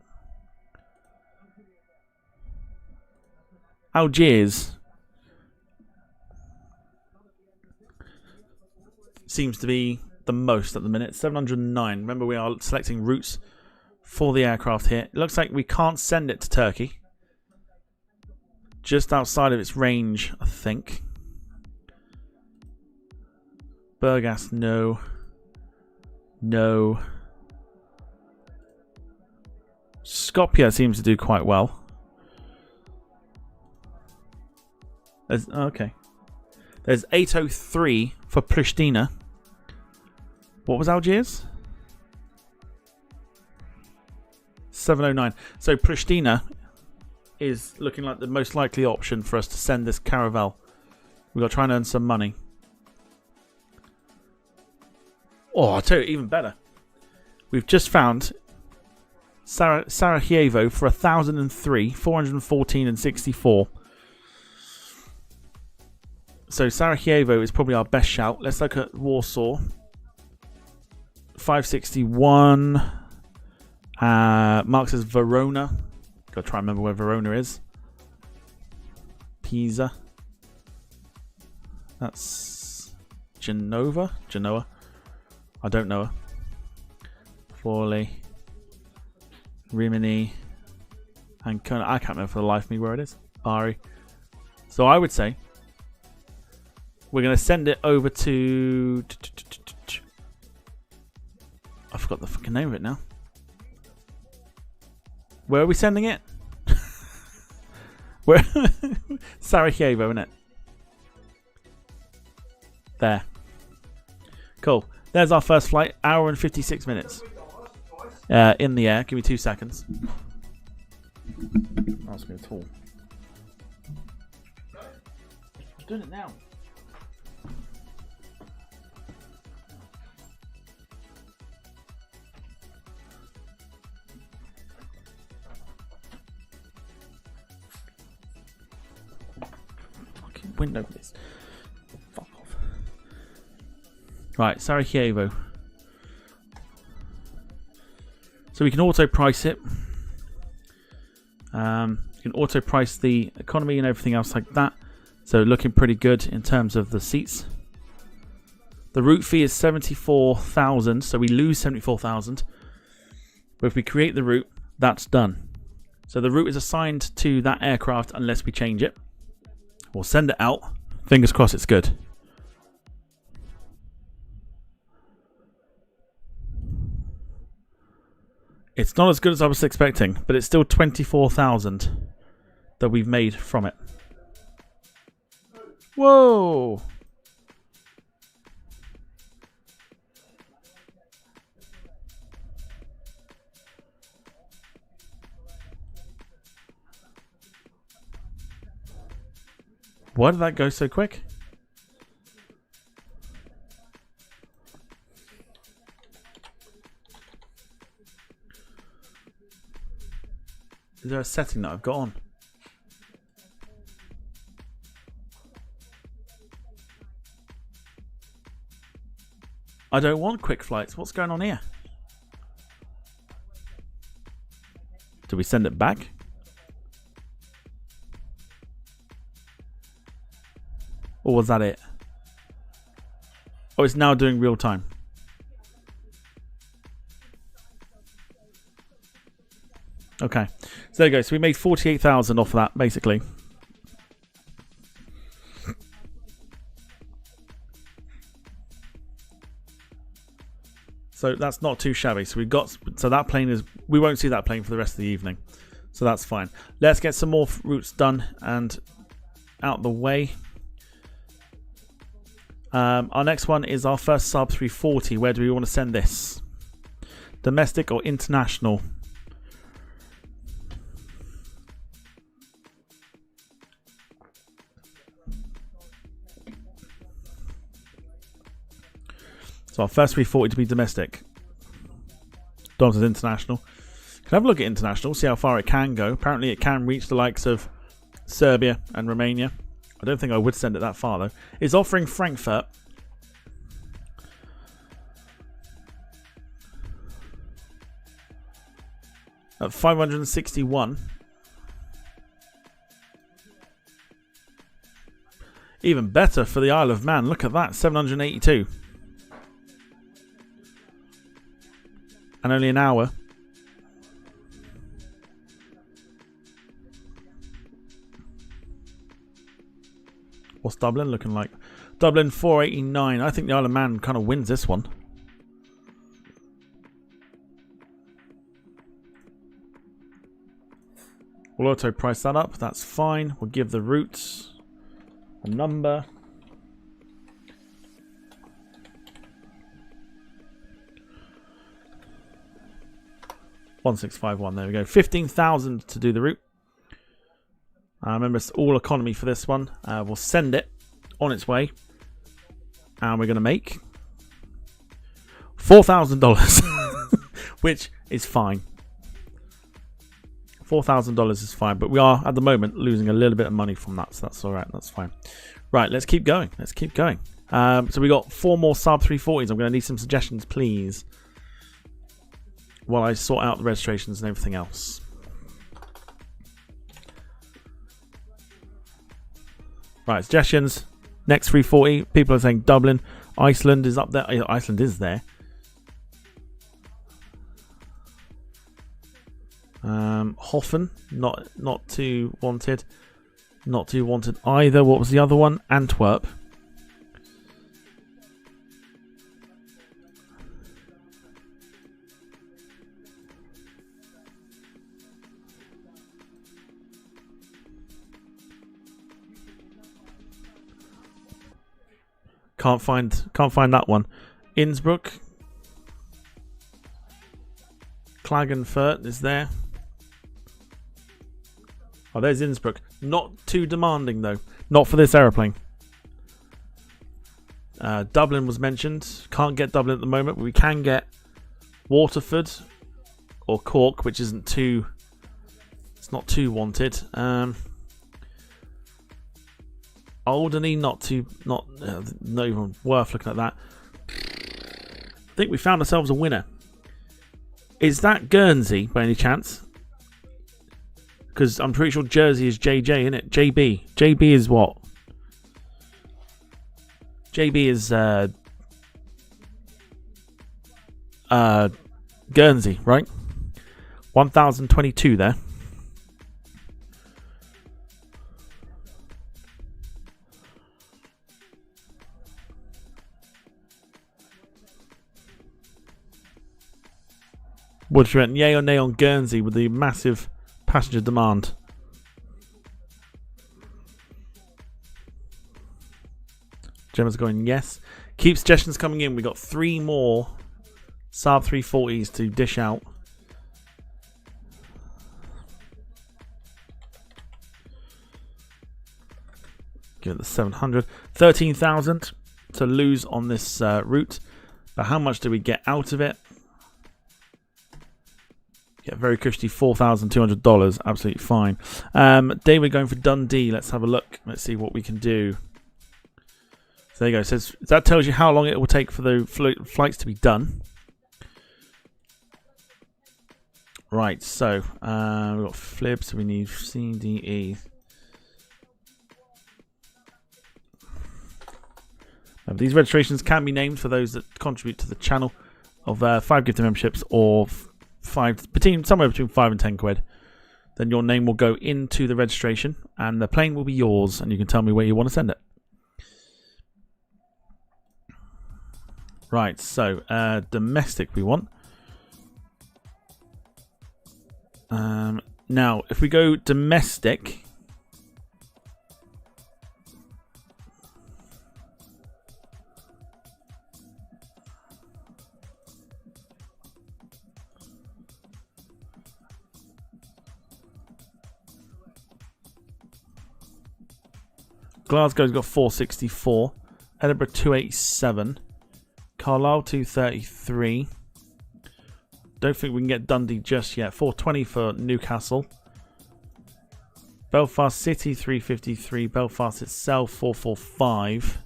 Algiers seems to be the most at the minute. 709. Remember, we are selecting routes for the aircraft here. It looks like we can't send it to Turkey. Just outside of its range, I think. Burgas, no. No. Skopje seems to do quite well. Okay. There's 803 for Pristina. What was Algiers? 709. So Pristina is looking like the most likely option for us to send this caravel. We've got to try and earn some money. Oh, I'll tell you, even better. We've just found Sarajevo for 1,003, 414 and 64. So Sarajevo is probably our best shout. Let's look at Warsaw. 561. Mark says Verona. Got to try and remember where Verona is. Pisa. That's Genoa. I don't know her. Forlì. Rimini. And I can't remember for the life of me where it is. Bari. So I would say we're going to send it over to... I forgot the fucking name of it now. Where are we sending it? Where? Sarajevo, isn't it? There. Cool. There's our first flight. Hour and 56 minutes. In the air. Give me 2 seconds. Ask me at all. I'm doing it now. Window, please. Fuck off. Right, Sarajevo. So we can auto price it. You can auto price the economy and everything else like that. So looking pretty good in terms of the seats. The route fee is 74,000, so we lose 74,000. But if we create the route, that's done. So the route is assigned to that aircraft unless we change it. We'll send it out. Fingers crossed it's good. It's not as good as I was expecting, but it's still 24,000 that we've made from it. Whoa! Why did that go so quick? Is there a setting that I've got on? I don't want quick flights. What's going on here? Do we send it back? Or was that it? Oh, it's now doing real time. Okay. So there you go. So we made 48,000 off of that, basically. So that's not too shabby. So we've got... So that plane is... We won't see that plane for the rest of the evening. So that's fine. Let's get some more routes done and out the way. Our next one is our first sub 340. Where do we want to send this? Domestic or international? So our first 340 to be domestic. Dom says international. Can I have a look at international, see how far it can go. Apparently it can reach the likes of Serbia and Romania. I don't think I would send it that far though. It's offering Frankfurt. At 561. Even better for the Isle of Man. Look at that, 782. And only an hour. What's Dublin looking like? Dublin 489. I think the Isle of Man kind of wins this one. We'll auto price that up. That's fine. We'll give the routes a number. $1,651. There we go. 15,000 to do the route. Remember, it's all economy for this one. We'll send it on its way. And we're going to make $4,000, which is fine. $4,000 is fine, but we are at the moment losing a little bit of money from that, so that's all right. That's fine. Right, let's keep going. Let's keep going. So we got 4 more Saab 340s. I'm going to need some suggestions, please, while I sort out the registrations and everything else. Right, suggestions. Next 340. People are saying Dublin. Iceland is up there. Iceland is there. Hoffen, not too wanted. Not too wanted either. What was the other one? Antwerp. Can't find that one. Innsbruck. Klagenfurt is there. Oh, there's Innsbruck. Not too demanding though. Not for this aeroplane. Dublin was mentioned. Can't get Dublin at the moment, but we can get Waterford or Cork, which isn't too. It's not too wanted. Alderney, not even worth looking at that. I think we found ourselves a winner. Is that Guernsey by any chance? Because I'm pretty sure Jersey is JJ, isn't it? JB. JB is what? JB is Guernsey, right? 1022 there. What do you reckon? Yay or nay on Guernsey with the massive passenger demand? Gemma's going yes. Keep suggestions coming in. We got 3 more Saab 340s to dish out. Give it the 700. 13,000 to lose on this route. But how much do we get out of it? Get very cushy $4,200. Absolutely fine. David going for Dundee. Let's have a look. Let's see what we can do. So there you go. It says, that tells you how long it will take for the flights to be done. Right. So we've got FLIB. So we need C, D, E. These registrations can be named for those that contribute to the channel of 5 gifted memberships or somewhere between 5 and 10 quid. Then your name will go into the registration and the plane will be yours, and you can tell me where you want to send it. Right, so domestic we want. Now, if we go domestic, Glasgow's got 464, Edinburgh 287, Carlisle 233. Don't think we can get Dundee just yet. 420 for Newcastle. Belfast City 353, Belfast itself 445.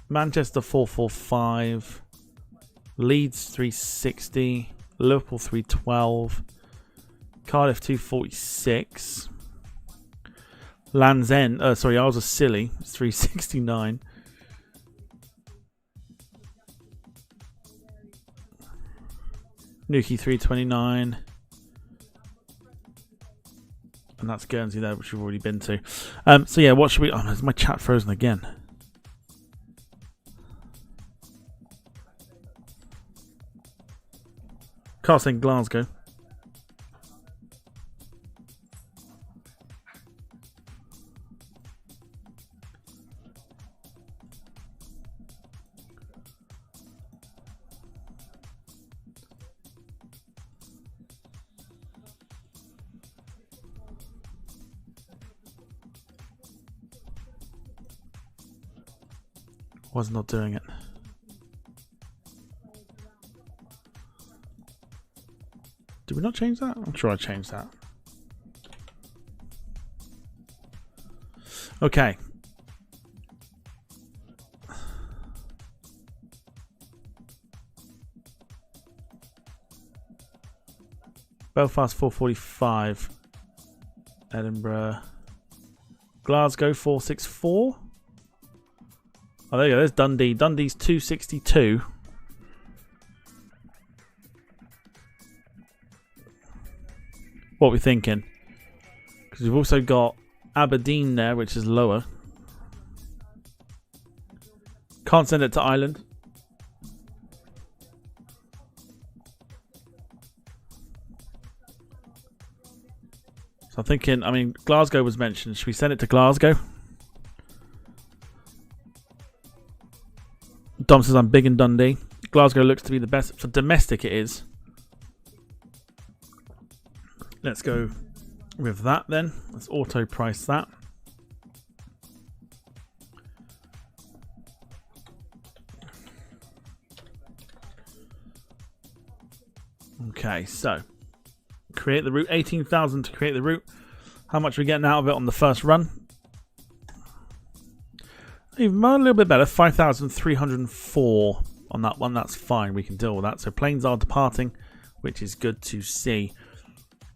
Manchester 445, Leeds 360, Liverpool 312, Cardiff 246. Land's End, sorry, I was a silly. It's 369. Newquay 329. And that's Guernsey there, which we've already been to. So yeah, what should we... Oh, is my chat frozen again? Casting Glasgow. Was not doing it. Did we not change that? I'm sure I changed that. Okay. Belfast 445. Edinburgh. Glasgow 464. Oh, there you go. There's Dundee. Dundee's 262. What are we thinking? Because we've also got Aberdeen there, which is lower. Can't send it to Ireland. So I'm thinking, I mean, Glasgow was mentioned. Should we send it to Glasgow? Dom says I'm big in Dundee. Glasgow looks to be the best. For domestic it is. Let's go with that then. Let's auto price that. Okay, so create the route. 18,000 to create the route. How much are we getting out of it on the first run? Even a little bit better. 5,304 on that one. That's fine. We can deal with that. So planes are departing, which is good to see.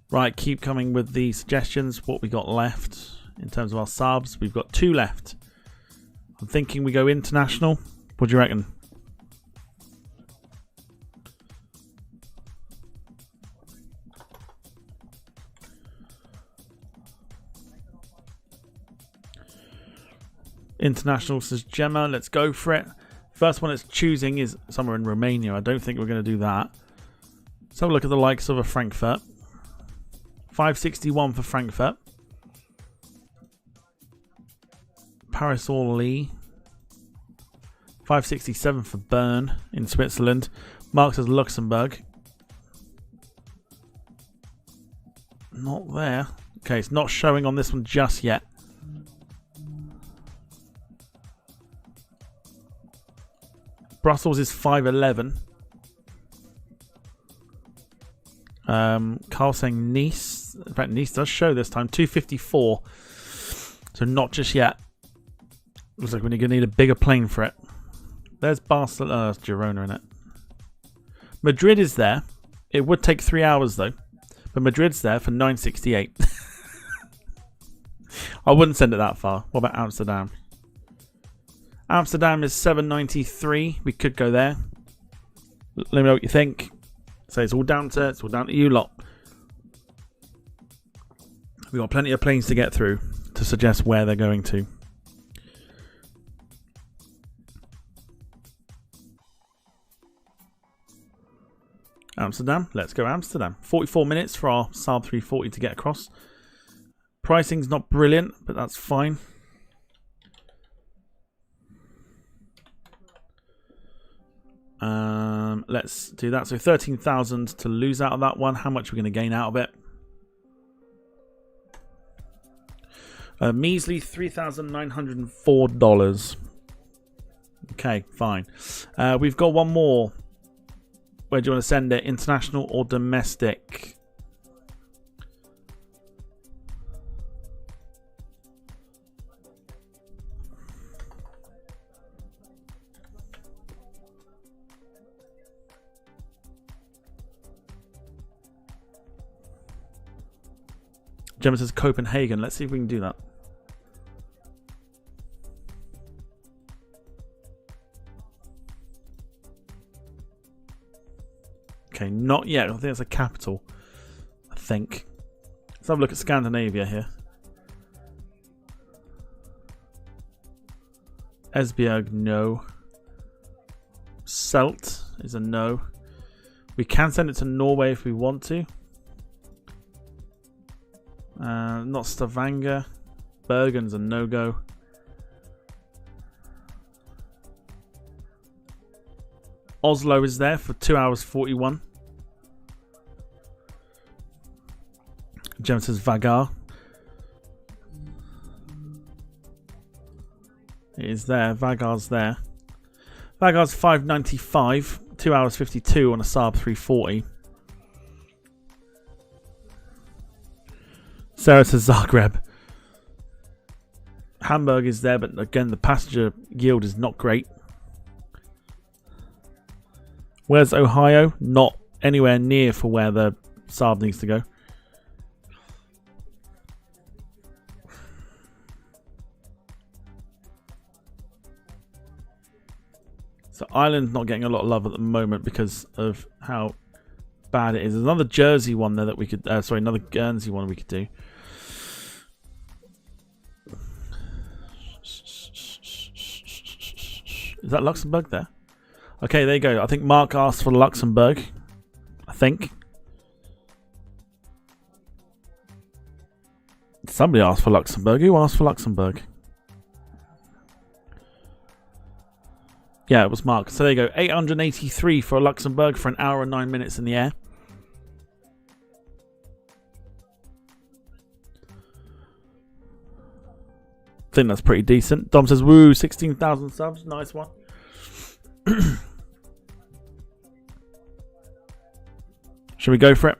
Right, keep coming with the suggestions. What we got left in terms of our subs. We've got 2 left. I'm thinking we go international. What do you reckon? International, says Gemma. Let's go for it. First one it's choosing is somewhere in Romania. I don't think we're going to do that. Let's have a look at the likes of a Frankfurt. 561 for Frankfurt. Paris Orly. 567 for Bern in Switzerland. Mark says Luxembourg. Not there. Okay, it's not showing on this one just yet. Brussels is 511. Carl saying Nice. In fact, Nice does show this time. 254. So not just yet. Looks like we're going to need a bigger plane for it. There's Barcelona. There's Girona in it. Madrid is there. It would take 3 hours though. But Madrid's there for 968. I wouldn't send it that far. What about Amsterdam? Amsterdam is 793. We could go there. Let me know what you think. So it's all down to you lot. We've got plenty of planes to get through to suggest where they're going to. Amsterdam. Let's go Amsterdam. 44 minutes for our Saab 340 to get across. Pricing's not brilliant, but that's fine. Let's do that. So 13,000 to lose out of that one. How much are we going to gain out of it? A measly $3,904. Okay, fine. We've got one more. Where do you want to send it? International or domestic? Gemma says Copenhagen. Let's see if we can do that. Okay, not yet. I think it's a capital. I think. Let's have a look at Scandinavia here. Esbjerg, no. Selt is a no. We can send it to Norway if we want to. Not Stavanger. Bergen's a no-go. Oslo is there for 2 hours 41. Gemma says Vagar. It is there. Vagar's there. That guy's 595, 2 hours 52 on a Saab 340. Sarah says Zagreb. Hamburg is there, but again, the passenger yield is not great. Where's Ohio? Not anywhere near for where the Saab needs to go. So Ireland's not getting a lot of love at the moment because of how bad it is. There's another Jersey one there that we could... sorry, another Guernsey one we could do. Is that Luxembourg there? Okay, there you go. I think Mark asked for Luxembourg. I think. Somebody asked for Luxembourg. Who asked for Luxembourg? Yeah, it was Mark. So there you go. 883 for Luxembourg for an hour and 9 minutes in the air. I think that's pretty decent. Dom says, woo, 16,000 subs. Nice one. Should we go for it?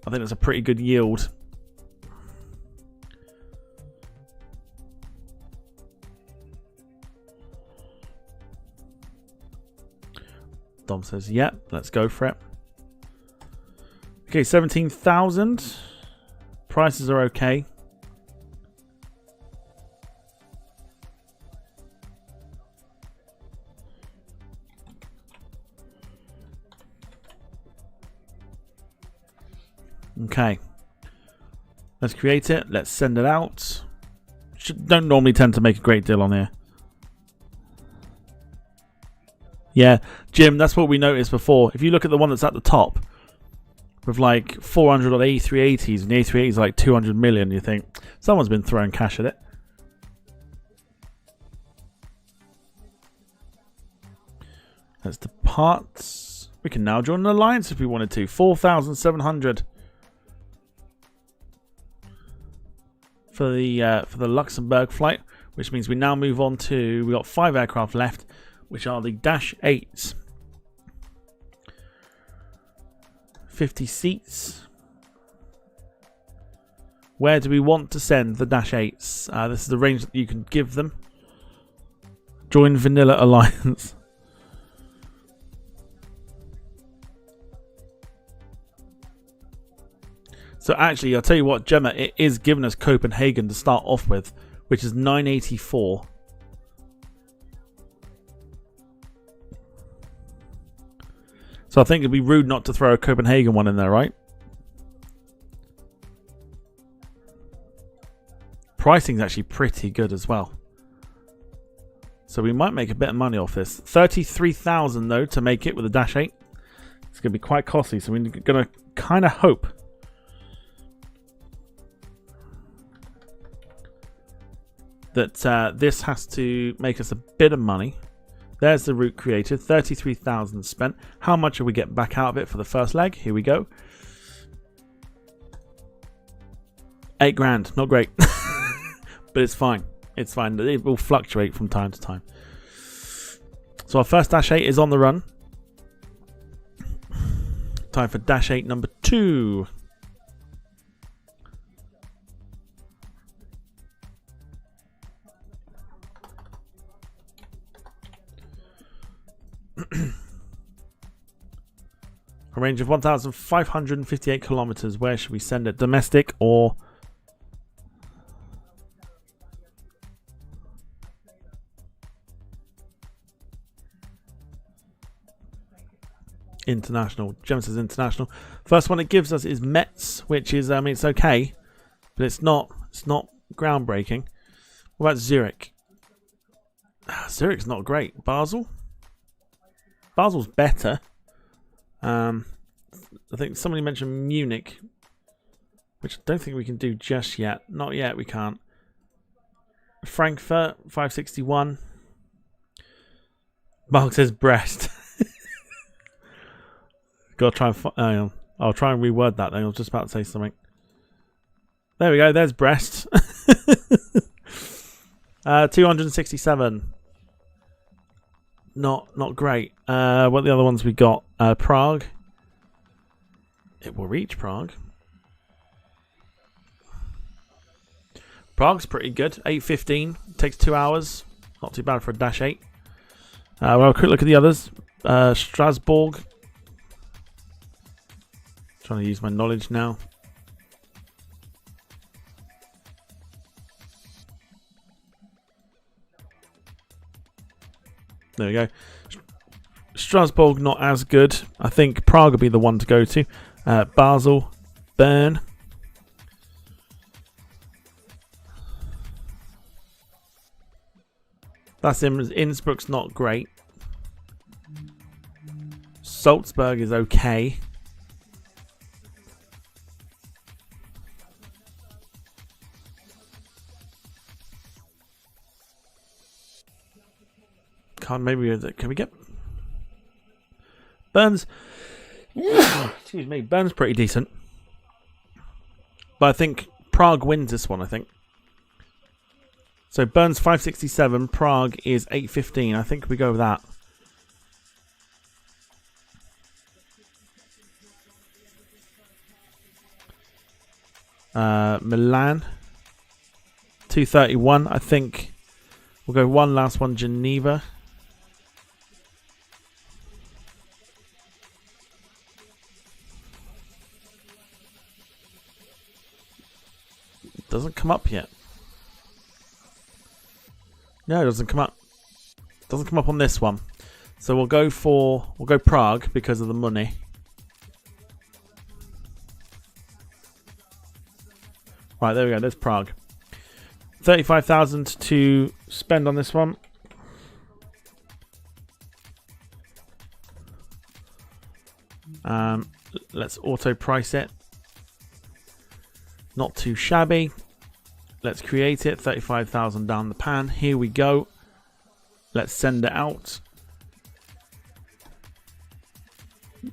I think that's a pretty good yield. Dom says, yeah, let's go for it. Okay, 17,000. Prices are okay. Okay. Let's create it. Let's send it out. Don't normally tend to make a great deal on here. Yeah, Jim, that's what we noticed before. If you look at the one that's at the top with like 400 on A380s, and the A380s is like 200 million, you think someone's been throwing cash at it. Let's depart. We can now join an alliance if we wanted to. 4,700 for the Luxembourg flight, which means we now move on to, we got 5 aircraft left, which are the Dash 8s. 50 seats. Where do we want to send the Dash 8s? This is the range that you can give them. Join Vanilla Alliance. So actually, I'll tell you what, Gemma, it is giving us Copenhagen to start off with, which is 984. So I think it'd be rude not to throw a Copenhagen one in there, right? Pricing's actually pretty good as well. So we might make a bit of money off this. 33,000 though to make it with a Dash 8. It's going to be quite costly, so we're going to kind of hope that this has to make us a bit of money. There's the route created, 33,000 spent. How much are we getting back out of it for the first leg? Here we go. 8 grand, not great. But it's fine. It's fine. It will fluctuate from time to time. So our first Dash 8 is on the run. Time for Dash 8 number 2. A range of 1,558 kilometers. Where should we send it? Domestic or international? Gem says international. First one it gives us is Metz, which is it's okay, but it's not groundbreaking. What about Zurich? Zurich's not great. Basel? Basel's better. I think somebody mentioned Munich, which I don't think we can do just yet. Not yet, we can't. Frankfurt, 561. Mark says Brest. Gotta try and I'll try and reword that. I was just about to say something. There we go. There's Brest. 267. not great. What are the other ones we got? Prague. It will reach Prague. Prague's pretty good. 8:15. Takes 2 hours. Not too bad for a Dash 8. We'll have a quick look at the others. Strasbourg. Trying to use my knowledge now. There we go. Strasbourg not as good. I think Prague would be the one to go to. Basel, Bern. That's Innsbruck's not great. Salzburg is okay. Can we get Bern's? Excuse me, Bern's pretty decent, but I think Prague wins this one. I think so. Bern's 567. Prague is 8:15. I think we go with that. Milan 231. I think we'll go one last one. Geneva. Doesn't come up yet. No, it doesn't come up. Doesn't come up on this one. So we'll go Prague because of the money. Right, there we go. There's Prague. 35,000 to spend on this one. Let's auto price it. Not too shabby. Let's create it. 35,000 down the pan. Here we go. Let's send it out.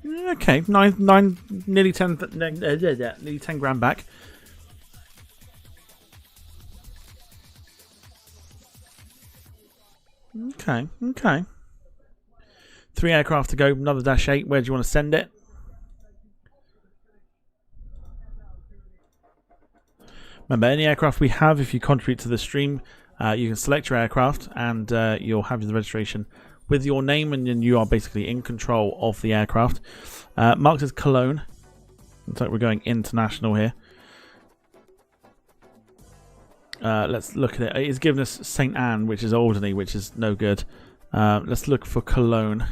Okay, nearly 10 grand back. Okay. 3 aircraft to go. Another Dash 8. Where do you want to send it? Remember, any aircraft we have, if you contribute to the stream, you can select your aircraft and you'll have the registration with your name, and then you are basically in control of the aircraft. Marked as Cologne. Looks like we're going international here. Let's look at it. It's given us St. Anne, which is Alderney, which is no good. Let's look for Cologne.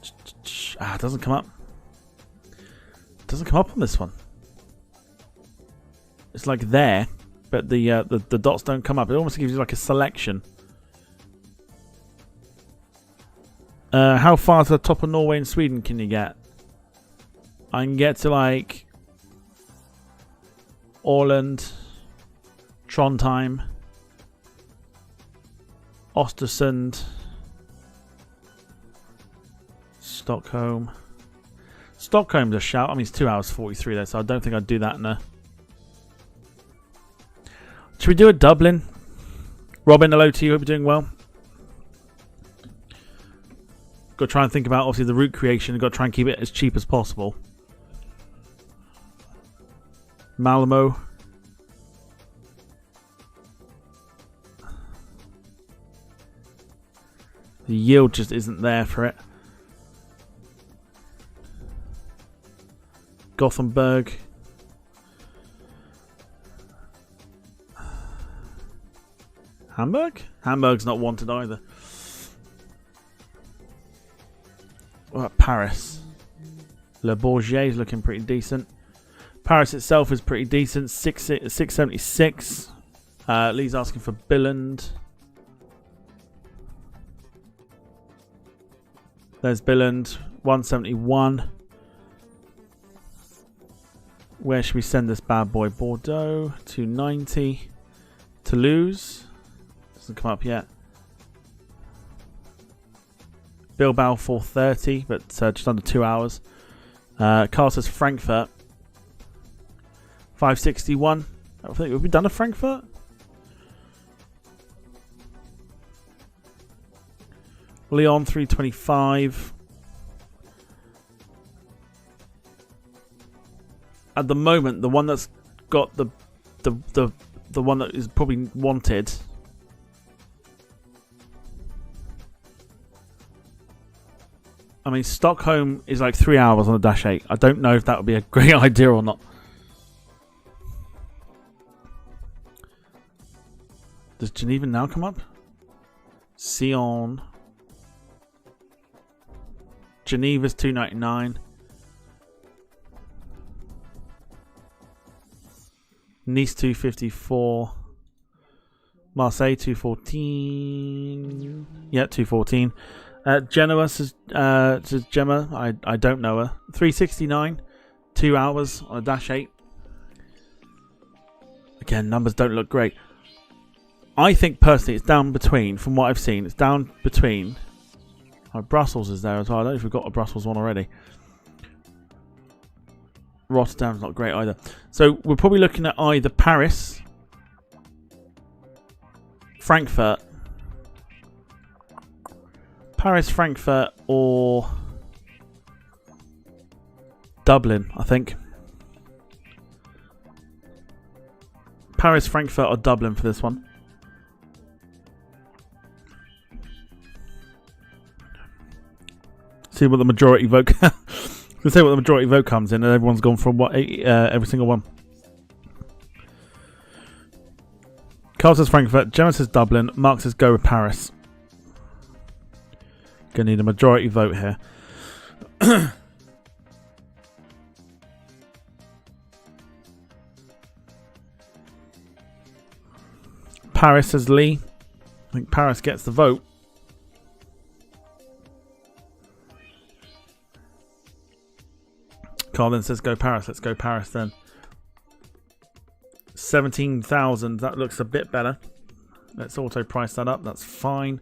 It doesn't come up. It doesn't come up on this one. It's like there, but the dots don't come up. It almost gives you like a selection. How far to the top of Norway and Sweden can you get? I can get to like Åland, Trondheim, Östersund, Stockholm. Stockholm's a shout. I mean, it's 2 hours 43 there, so I don't think I'd do that in a... Should we do a Dublin? Robin, hello to you. Hope you're doing well. Got to try and think about, obviously, the route creation. Got to try and keep it as cheap as possible. Malmo. The yield just isn't there for it. Gothenburg. Hamburg? Hamburg's not wanted either. What about Paris? Le Bourget is looking pretty decent. Paris itself is pretty decent. 676. Lee's asking for Billund. There's Billund. 171. Where should we send this bad boy? Bordeaux. 290. Toulouse. Doesn't come up yet. Bilbao 430, but just under 2 hours. Carl says Frankfurt 561. I think have we done a Frankfurt? Lyon 325. At the moment, the one that's got the one that is probably wanted. I mean, Stockholm is like 3 hours on a Dash 8. I don't know if that would be a great idea or not. Does Geneva now come up? Sion. Geneva's $2.99. Nice $2.54. Marseille $2.14. Yeah, $2.14. Genoa says Gemma. I don't know her. $3.69. 2 hours on a Dash 8. Again, numbers don't look great. I think personally it's down between, from what I've seen, it's down between. Oh, Brussels is there as well. I don't know if we've got a Brussels one already. Rotterdam's not great either. So we're probably looking at either Paris, Frankfurt, Frankfurt, or Dublin, I think. Paris, Frankfurt, or Dublin for this one. See what the majority vote. We'll see what the majority vote comes in, and everyone's gone from what every single one. Carl says Frankfurt, Gemma says Dublin, Mark says go with Paris. Gonna need a majority vote here. Paris says Lee. I think Paris gets the vote. Carl then says go Paris. Let's go Paris then. 17,000. That looks a bit better. Let's auto price that up. That's fine.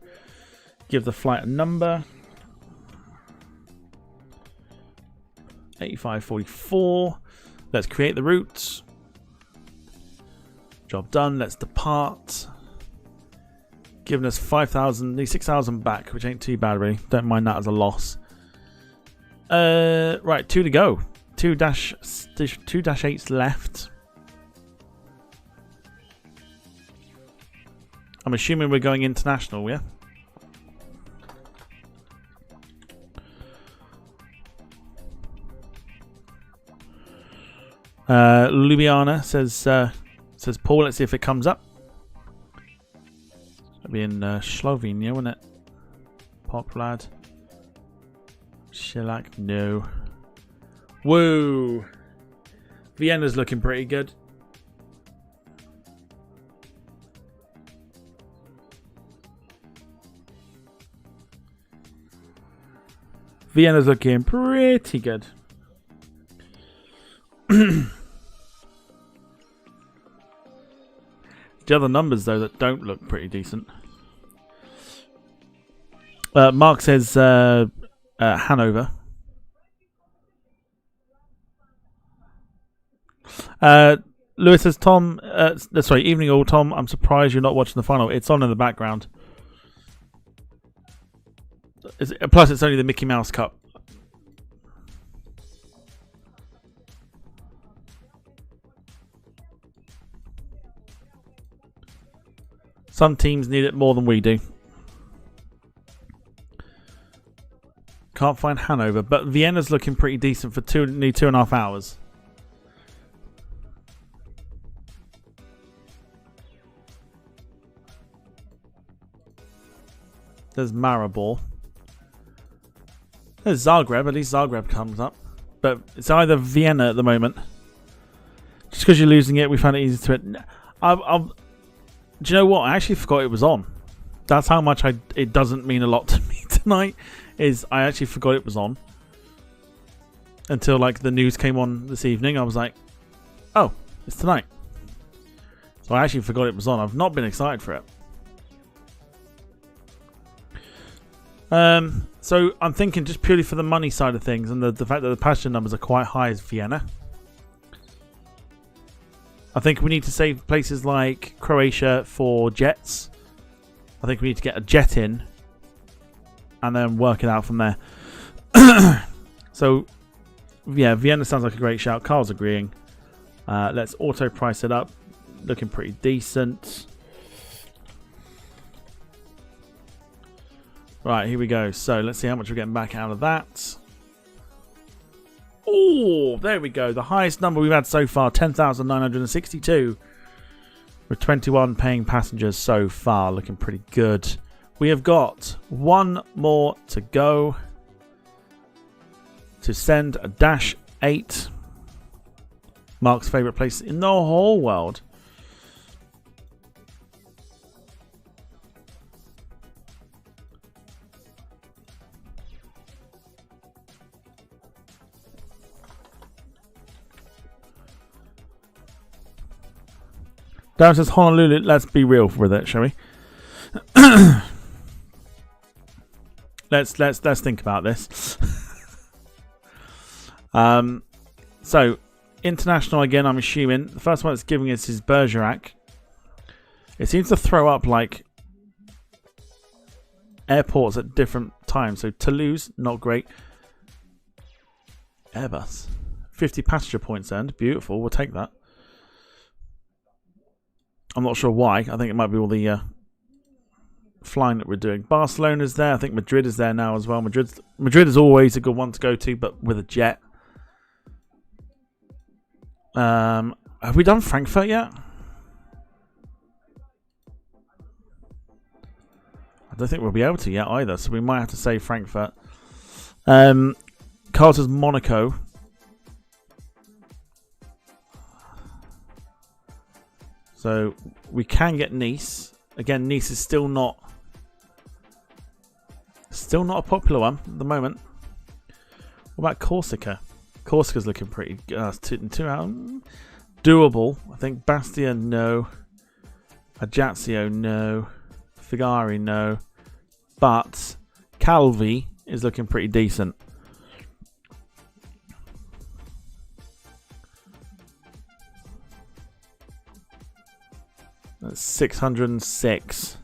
Give the flight a number. 8544. Let's create the route. Job done. Let's depart. Giving us 5,000, 6,000 back, which ain't too bad really. Don't mind that as a loss. Right, 2 to go. 2 dash 8s left. I'm assuming we're going international, yeah? Ljubljana says Paul. Let's see if it comes up. That'll be in Slovenia, wouldn't it? Poplad. Shellac, no. Woo! Vienna's looking pretty good. Vienna's looking pretty good. The other numbers, though, that don't look pretty decent. Mark says Hanover. Lewis says, Tom, sorry, evening all, Tom. I'm surprised you're not watching the final. It's on in the background. Plus, it's only the Mickey Mouse Cup. Some teams need it more than we do. Can't find Hanover, but Vienna's looking pretty decent for nearly 2.5 hours. There's Maribor. There's Zagreb. At least Zagreb comes up. But it's either Vienna at the moment. Just because you're losing it, we found it easy to it. Do you know what? I actually forgot it was on. That's how much it doesn't mean a lot to me tonight. Is I actually forgot it was on. Until like the news came on this evening. I was like, oh, it's tonight. So I actually forgot it was on. I've not been excited for it. So I'm thinking just purely for the money side of things and the fact that the passenger numbers are quite high as Vienna. I think we need to save places like Croatia for jets. I think we need to get a jet in and then work it out from there. So, yeah, Vienna sounds like a great shout. Carl's agreeing. Let's auto price it up. Looking pretty decent. Right, here we go. So let's see how much we're getting back out of that. Oh, there we go. The highest number we've had so far, 10,962. With 21 paying passengers so far. Looking pretty good. We have got one more to go to send a Dash 8. Mark's favourite place in the whole world. Darren says Honolulu. Let's be real with it, shall we? Let's think about this. So international again. I'm assuming the first one it's giving us is Bergerac. It seems to throw up like airports at different times. So Toulouse, not great. Airbus, 50 passenger points earned. Beautiful. We'll take that. I'm not sure why. I think it might be all the flying that we're doing. Barcelona's there. I think Madrid is there now as well. Madrid is always a good one to go to, but with a jet. Have we done Frankfurt yet? I don't think we'll be able to yet either, so we might have to say Frankfurt. Carter's Monaco. So we can get Nice. Again, Nice is still not a popular one at the moment. What about Corsica? Corsica's looking pretty two out. Doable. I think Bastia, no. Ajaccio, no. Figari, no. But Calvi is looking pretty decent. That's 606.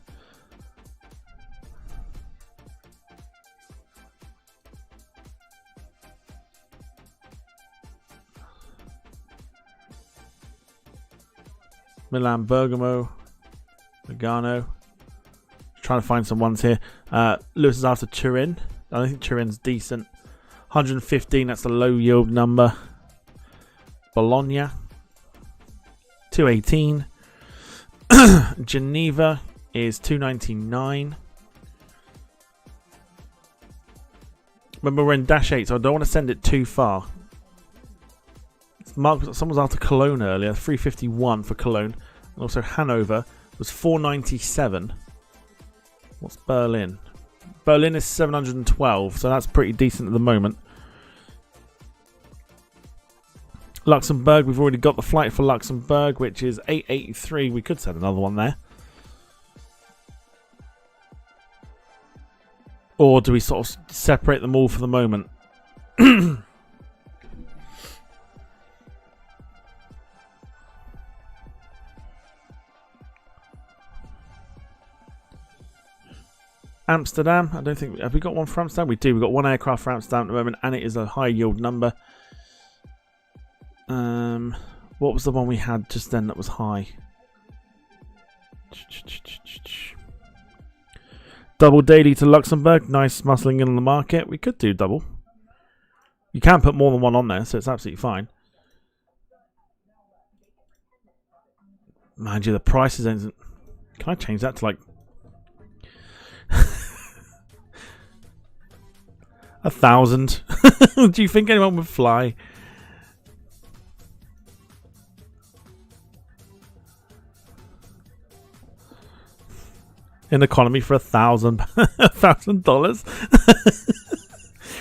Milan, Bergamo, Lugano. Trying to find some ones here. Lewis is after Turin. I don't think Turin's decent. 115, that's the low yield number. Bologna. 218. Geneva is 299. Remember, we're in Dash 8, so I don't want to send it too far. Someone's after Cologne earlier, 351 for Cologne. And also Hanover was 497. What's Berlin? Berlin is 712, so that's pretty decent at the moment. Luxembourg, we've already got the flight for Luxembourg, which is 883. We could send another one there. Or do we sort of separate them all for the moment? Amsterdam, I don't think... Have we got one for Amsterdam? We do. We've got one aircraft for Amsterdam at the moment, and it is a high yield number. What was the one we had just then that was high? Double daily to Luxembourg. Nice muscling in on the market. We could do double. You can put more than one on there, so it's absolutely fine. Mind you, the price is... Can I change that to like... 1,000? Do you think anyone would fly? In economy for $1,000.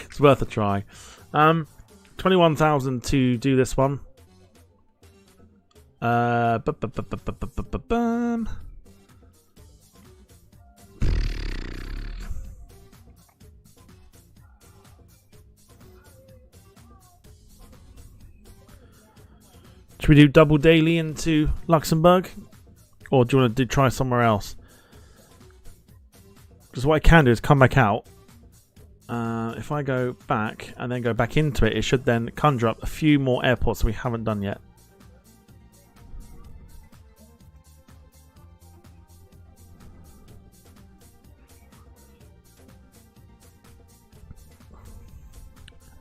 It's worth a try. 21,000 to do this one. Should we do double daily into Luxembourg? Or do you want to try somewhere else? Because what I can do is come back out If I go back and then go back into it, it should then conjure up a few more airports we haven't done yet.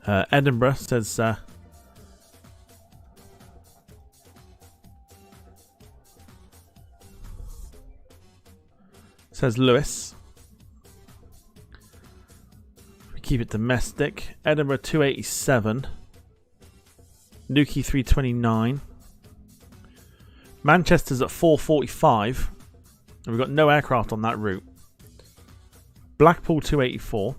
Edinburgh says Lewis. We keep it domestic. Edinburgh 287. Newquay 329. Manchester's at 445. And we've got no aircraft on that route. Blackpool 284.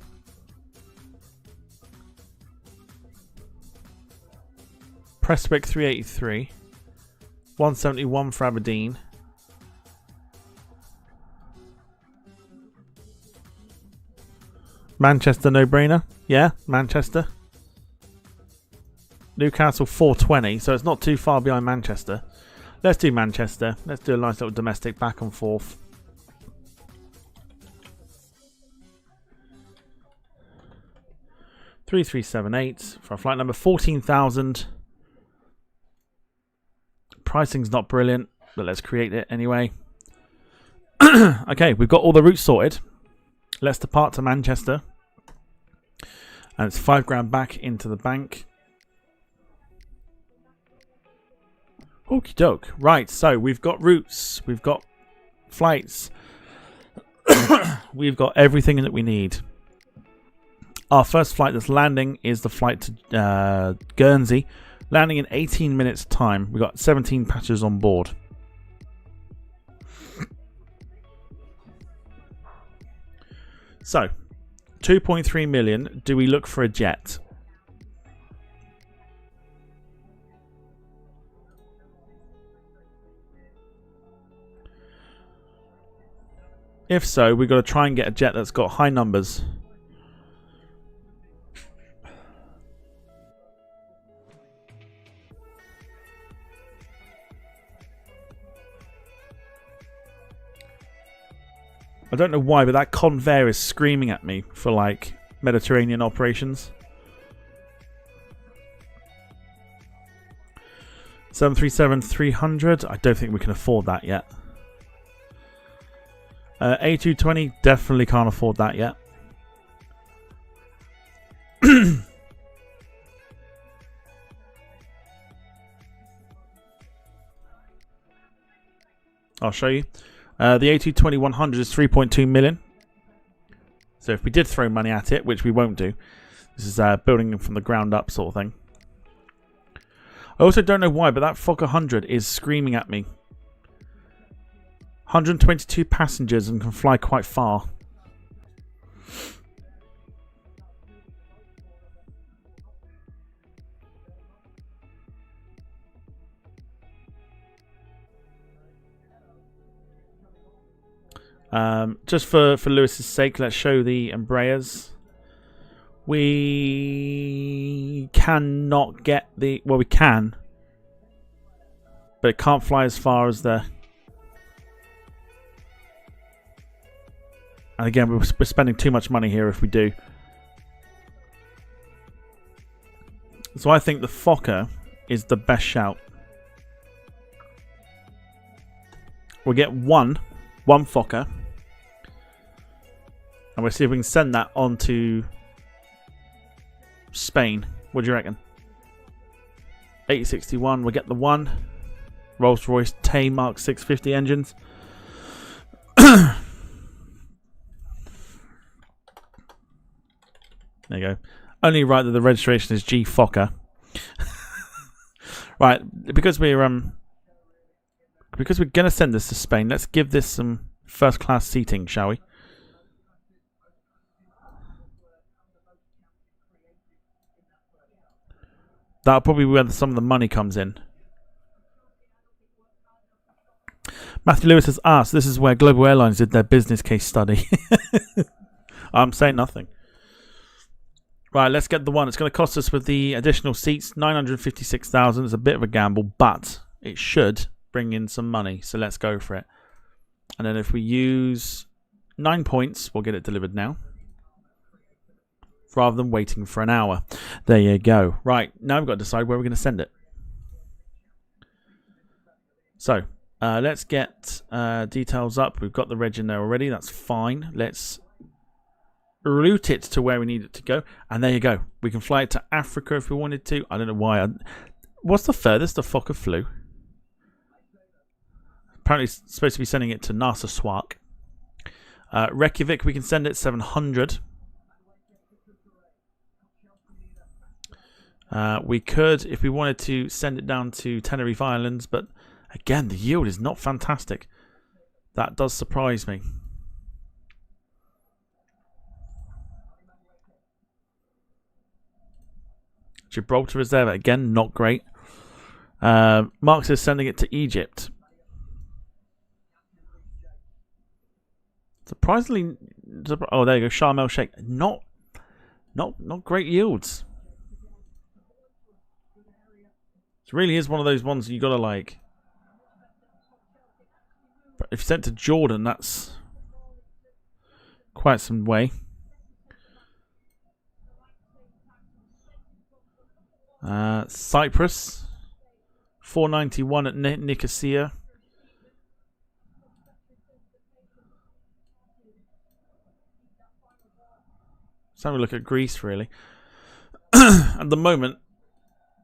Prestwick 383. 171 for Aberdeen. Manchester no-brainer. Yeah, Manchester. Newcastle 420, so it's not too far behind Manchester. Let's do Manchester. Let's do a nice little domestic back and forth. $3,378 for a flight number 14,000. Pricing's not brilliant, but let's create it anyway. Okay, we've got all the routes sorted. Let's depart to Manchester. And it's £5,000 back into the bank. Okie doke. Right, so we've got routes. We've got flights. We've got everything that we need. Our first flight that's landing is the flight to Guernsey. Landing in 18 minutes time. We've got 17 passengers on board. So, 2.3 million. Do we look for a jet? If so, we've got to try and get a jet that's got high numbers. I don't know why, but that Convair is screaming at me for, like, Mediterranean operations. 737-300. I don't think we can afford that yet. A220. Definitely can't afford that yet. I'll show you. The A220-100 is 3.2 million. So if we did throw money at it, which we won't do, this is building from the ground up sort of thing. I also don't know why, but that Fokker 100 is screaming at me. 122 passengers and can fly quite far. Just for Lewis's sake, let's show the Embraers. We cannot get the... Well, we can. But it can't fly as far as the... And again, we're spending too much money here if we do. So I think the Fokker is the best shout. We'll get one Fokker. And we'll see if we can send that on to Spain. What do you reckon? 861, we'll get the one. Rolls-Royce Tay Mark 650 engines. There you go. Only right that the registration is G Fokker. Right, because we're gonna send this to Spain, let's give this some first class seating, shall we? That'll probably be where some of the money comes in. Matthew Lewis has asked, this is where Global Airlines did their business case study. I'm saying nothing. Right, let's get the one. It's going to cost us with the additional seats, 956,000. It's a bit of a gamble, but it should bring in some money. So let's go for it. And then if we use 9 points, we'll get it delivered now. rather than waiting for an hour. There you go. Right, now we've got to decide where we're going to send it. So, let's get details up. We've got the reg in there already. That's fine. Let's route it to where we need it to go. And there you go. We can fly it to Africa if we wanted to. I don't know why. What's the furthest the Fokker flew? Apparently it's supposed to be sending it to NASA Swak. Reykjavik, we can send it 700. We could, if we wanted to, send it down to Tenerife Islands, but again, the yield is not fantastic. That does surprise me. Gibraltar is there, but again, not great. Marx is sending it to Egypt. Surprisingly, oh, there you go, Sharm el Sheikh. Not great yields. It really is one of those ones you gotta like. If you sent to Jordan, that's quite some way. Cyprus, 491 at Nicosia. Let's have a look at Greece, really. At the moment,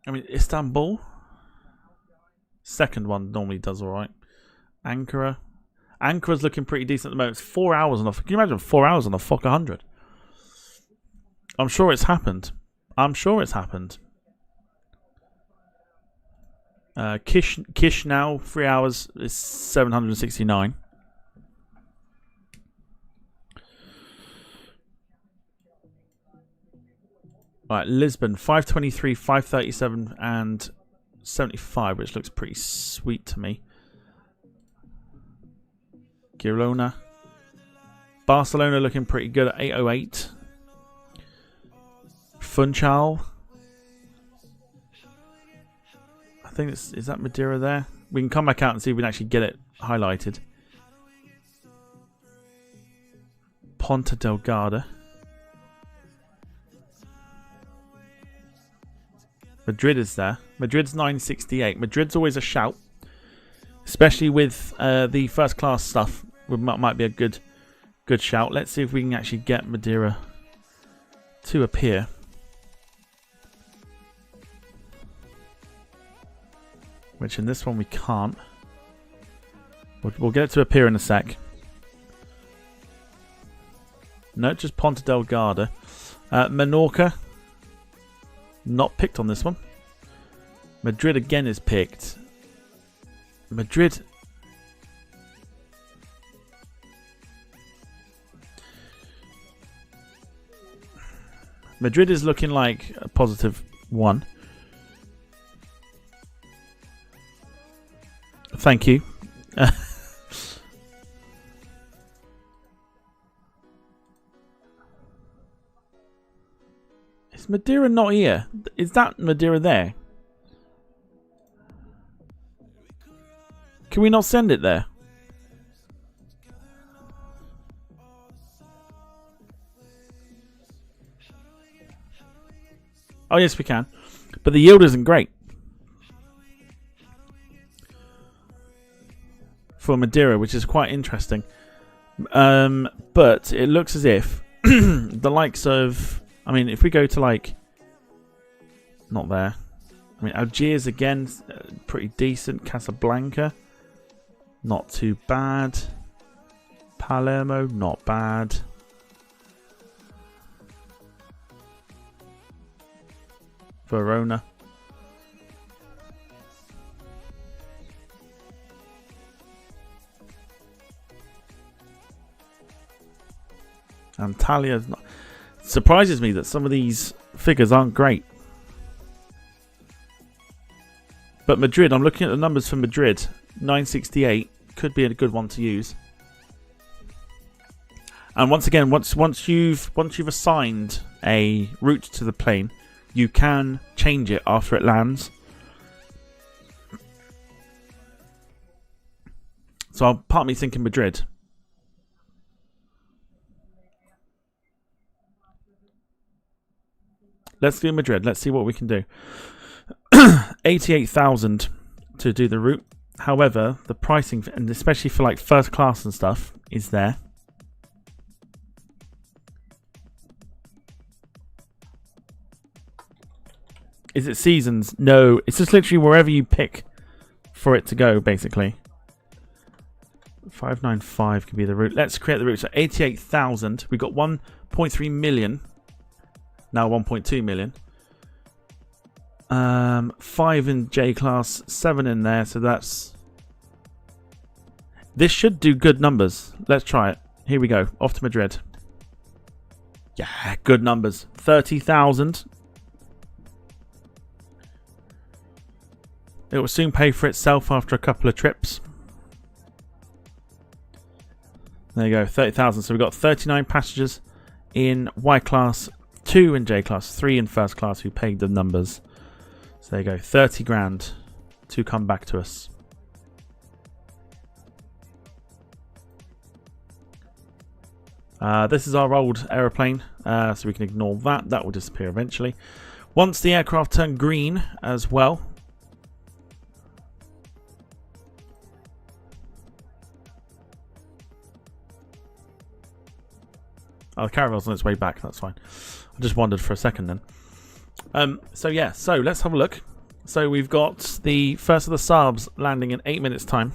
I mean, Istanbul, second one normally does all right. Ankara's looking pretty decent at the moment. It's 4 hours on the. Can you imagine 4 hours on the Fokker 100? I'm sure it's happened. I'm sure it's happened. Kish now, 3 hours is 769. Right, Lisbon, 523, 537, and 75, which looks pretty sweet to me. Girona. Barcelona looking pretty good at 808. Funchal. I think it's, is that Madeira there? We can come back out and see if we can actually get it highlighted. Ponta Delgada. Madrid is there. Madrid's 968. Madrid's always a shout, especially with the first class stuff. Might be a good shout. Let's see if we can actually get Madeira to appear. Which in this one we can't. We'll get it to appear in a sec. No, just Ponta Delgada. Menorca. Not picked on this one. Madrid again is picked. Madrid. Madrid is looking like a positive one. Thank you. Is Madeira not here? Is that Madeira there? Can we not send it there? Oh yes, we can. But the yield isn't great. For Madeira, which is quite interesting. But it looks as if the likes of... I mean, if we go to like... Not there. I mean, Algiers again, pretty decent. Casablanca, not too bad. Palermo, not bad. Verona. Antalia's not. Surprises me that some of these figures aren't great. But Madrid, I'm looking at the numbers for Madrid. 968 could be a good one to use. And once again, once you've assigned a route to the plane, you can change it after it lands. So part of me thinking Madrid. let's do Madrid. Let's see what we can do. 88,000 to do the route. However, the pricing, and especially for like first class and stuff, is there. Is it seasons? No, it's just literally wherever you pick for it to go, basically. 595 could be the route. Let's create the route. So 88,000. We got 1.3 million. Now 1.2 million. 5 in J class, 7 in there. So that's... This should do good numbers. Let's try it. Here we go. Off to Madrid. Yeah, good numbers. 30,000. It will soon pay for itself after a couple of trips. There you go, 30,000. So we've got 39 passengers in Y class, 2 in J class, 3 in first class who paid the numbers. So there you go, 30 grand to come back to us. This is our old aeroplane, so we can ignore that. That will disappear eventually. Once the aircraft turn green as well. Oh, the caravel's on its way back. That's fine. I just wondered for a second then. So yeah, so let's have a look. So we've got the first of the Saabs landing in 8 minutes time.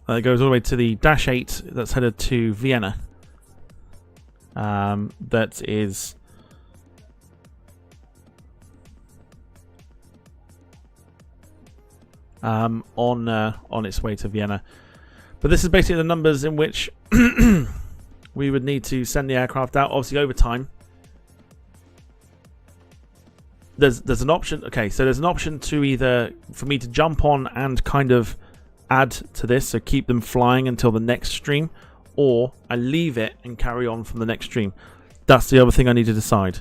It goes all the way to the Dash 8 that's headed to Vienna. That is... on its way to Vienna. But this is basically the numbers in which... we would need to send the aircraft out, obviously over time. There's an option. Okay, so there's an option to either for me to jump on and kind of add to this, so keep them flying until the next stream, or I leave it and carry on from the next stream. That's the other thing I need to decide.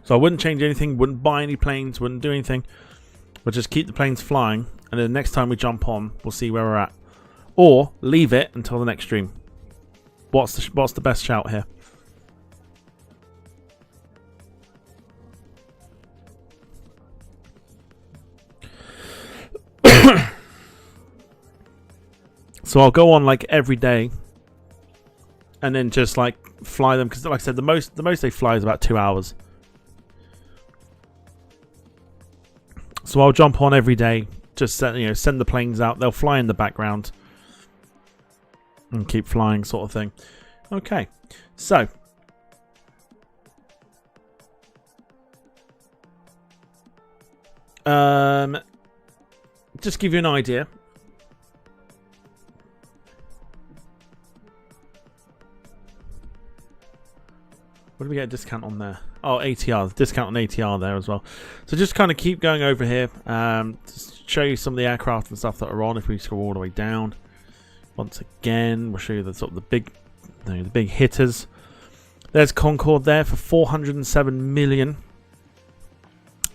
So I wouldn't change anything, wouldn't buy any planes, wouldn't do anything. We'll just keep the planes flying, and then next time we jump on, we'll see where we're at. Or leave it until the next stream. What's the best shout here? So I'll go on like every day, and then just like fly them, because like I said, the most they fly is about 2 hours. So I'll jump on every day, just send the planes out. They'll fly in the background and keep flying, sort of thing. Okay, so just give you an idea. What do we get a discount on there? Oh, ATR. Discount on ATR there as well. So just kind of keep going over here. To show you some of the aircraft and stuff that are on. If we scroll all the way down, once again, we'll show you the sort of the big hitters. There's Concorde there for 407 million.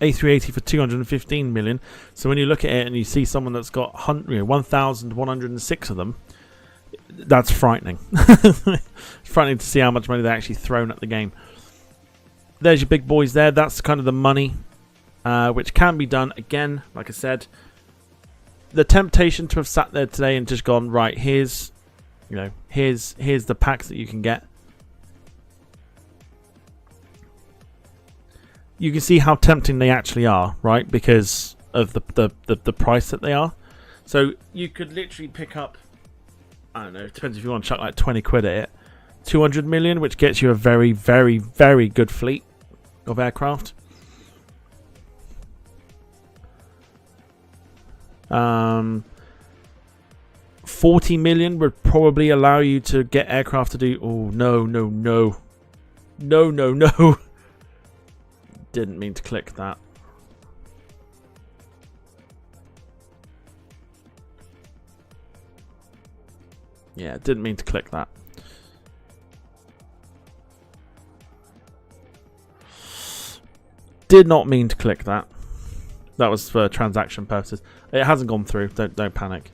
A380 for 215 million. So when you look at it and you see someone that's got 1,106 of them, that's frightening. It's frightening to see how much money they're actually thrown at the game. There's your big boys there. That's kind of the money, which can be done. Again, like I said, the temptation to have sat there today and just gone, right, here's the packs that you can get. You can see how tempting they actually are, right? Because of the price that they are. So you could literally pick up, I don't know, it depends if you want to chuck like 20 quid at it. 200 million, which gets you a very, very, very good fleet of aircraft. 40 million would probably allow you to get aircraft to do... Oh, no. No. Didn't mean to click that. Yeah, didn't mean to click that. did not mean to click that. That was for transaction purposes. It hasn't gone through. Don't panic.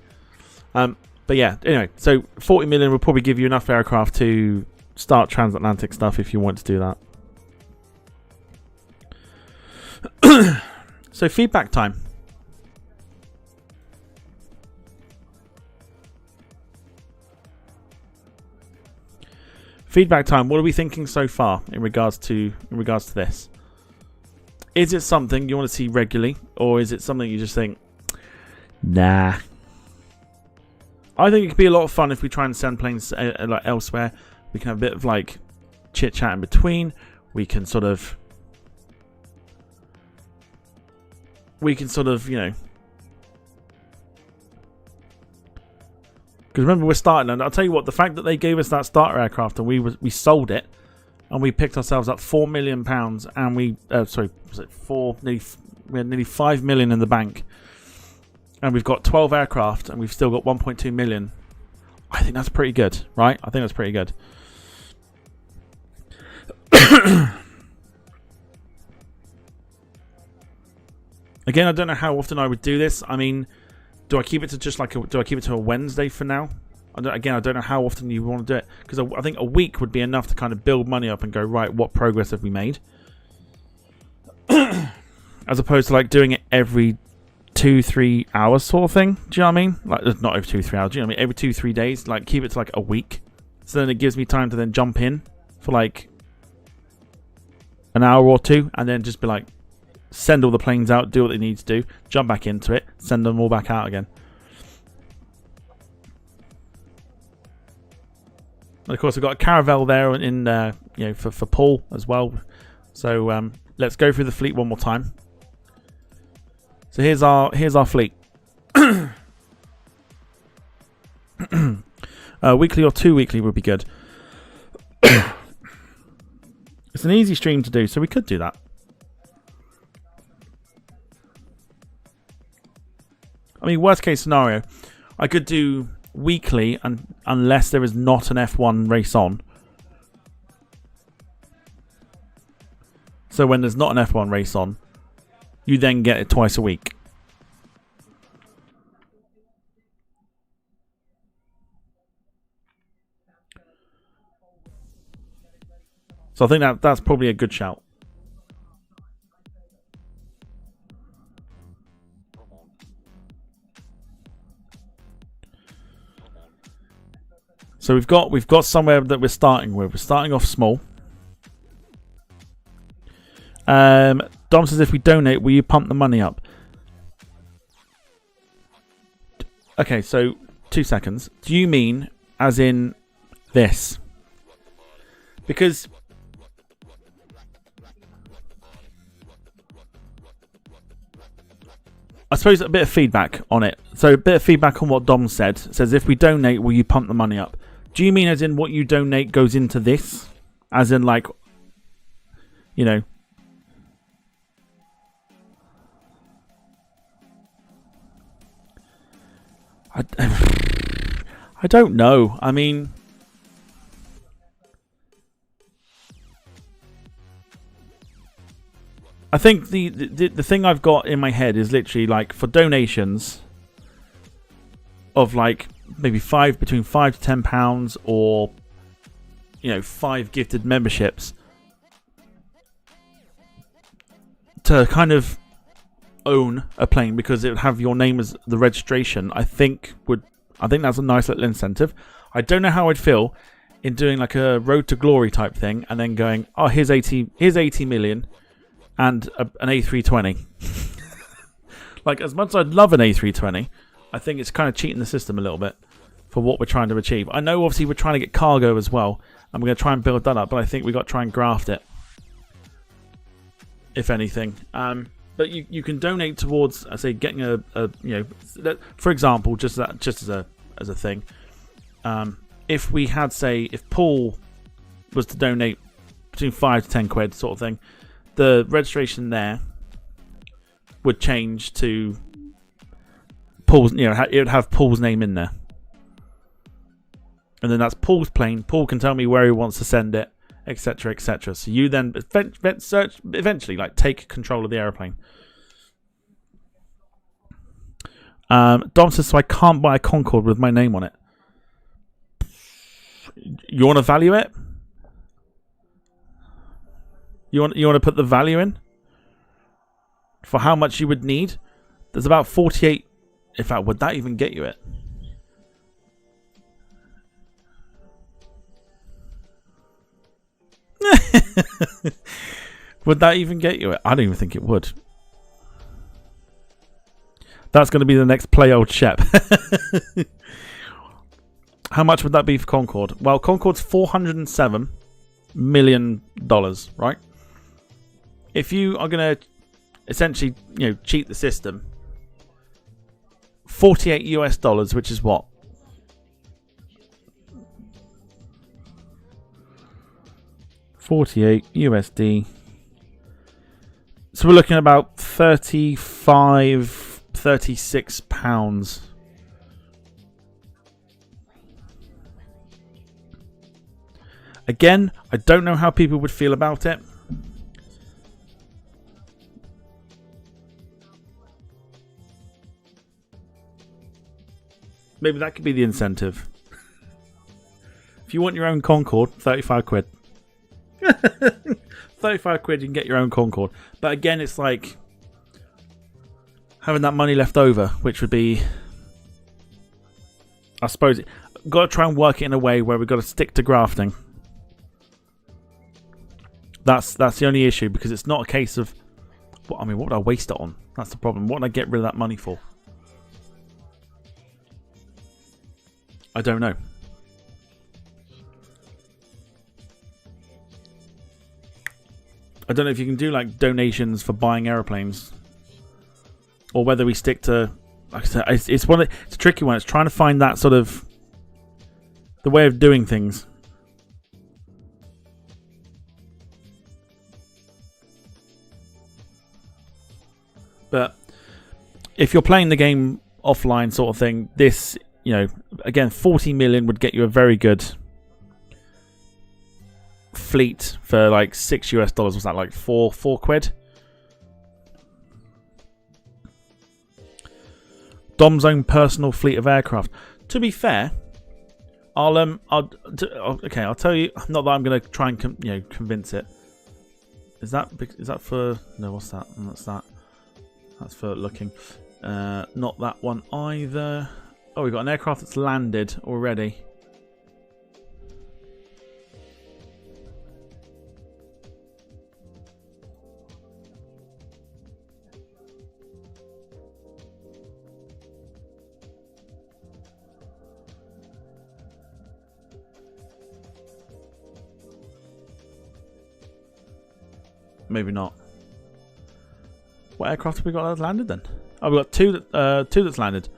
But yeah, anyway, so 40 million will probably give you enough aircraft to start transatlantic stuff if you want to do that. So feedback time. Feedback time. What are we thinking so far in regards to this? Is it something you want to see regularly, or is it something you just think, nah? I think it could be a lot of fun if we try and send planes like elsewhere. We can have a bit of like chit chat in between. We can sort of, you know. Because remember, we're starting, and I'll tell you what, the fact that they gave us that starter aircraft and we sold it, and we picked ourselves up £4 million, and we had nearly 5 million in the bank, and we've got 12 aircraft, and we've still got 1.2 million. I think that's pretty good, right? I think that's pretty good. Again, I don't know how often I would do this. I mean, do I keep it to just like do I keep it to a Wednesday for now? I don't know how often you want to do it, because I think a week would be enough to kind of build money up and go, right, what progress have we made? As opposed to like doing it every 2-3 hours sort of thing. Do you know what I mean? Like, not every 2-3 hours. Do you know what I mean? Every 2-3 days. Like, keep it to like a week. So then it gives me time to then jump in for like an hour or two, and then just be like, send all the planes out, do what they need to do, jump back into it, send them all back out again. And of course, we've got a Caravelle there in you know, for Paul as well. So let's go through the fleet one more time. So here's our fleet. Weekly or 2 weekly would be good. It's an easy stream to do, so we could do that. I mean, worst case scenario, I could do weekly, unless there is not an F1 race on. So when there's not an F1 race on, you then get it twice a week. So I think that's probably a good shout. So we've got somewhere that we're starting with. We're starting off small. Dom says, if we donate, will you pump the money up? Okay, so 2 seconds. Do you mean as in this? Because I suppose a bit of feedback on it. So a bit of feedback on what Dom said. It says, if we donate, will you pump the money up? Do you mean as in what you donate goes into this? As in, like, you know... I don't know. I mean... I think the thing I've got in my head is literally, like, for donations of, like, maybe between £5 to £10, or, you know, 5 gifted memberships, to kind of own a plane, because it would have your name as the registration. I think that's a nice little incentive. I don't know how I'd feel in doing like a Road to Glory type thing, and then going, oh, here's 80 million and an A320. Like, as much as I'd love an A320, I think it's kind of cheating the system a little bit for what we're trying to achieve. I know obviously we're trying to get cargo as well, and we're going to try and build that up, but I think we've got to try and graft it, if anything. But you can donate towards, I say, getting a you know, for example, just as a thing. If we had, say, if Paul was to donate between 5 to 10 quid sort of thing, the registration there would change to Paul's, you know, it would have Paul's name in there. And then that's Paul's plane. Paul can tell me where he wants to send it, etc., etc. So you then eventually like take control of the airplane. Dom says, so I can't buy a Concorde with my name on it. You want to value it? You want to put the value in? For how much you would need? There's about 48. In fact, would that even get you it? Would that even get you it? I don't even think it would. That's going to be the next play old Shep. How much would that be for Concorde? Well, Concorde's $407 million, right? If you are going to essentially, cheat the system, 48 US dollars, which is what? $48 USD. So we're looking at about 36 pounds. Again, I don't know how people would feel about it. Maybe that could be the incentive. If you want your own Concorde, 35 quid. 35 quid, you can get your own Concorde. But again, it's like having that money left over, which would be, I suppose, got to try and work it in a way where we've got to stick to grafting. That's the only issue, because it's not a case of, what would I waste it on? That's the problem. What would I get rid of that money for? I don't know. I don't know if you can do like donations for buying airplanes, or whether we stick to, like I said, it's a tricky one. It's trying to find that sort of the way of doing things. But if you're playing the game offline sort of thing, this, again, 40 million would get you a very good fleet for like $6 US. Was that like four quid? Dom's own personal fleet of aircraft. To be fair, I'll tell you. Not that I'm going to try and convince it. Is that for? No, what's that? That's that. That's for looking. Not that one either. Oh, we've got an aircraft that's landed already. Maybe not. What aircraft have we got that's landed then? Oh, we've got two that's landed.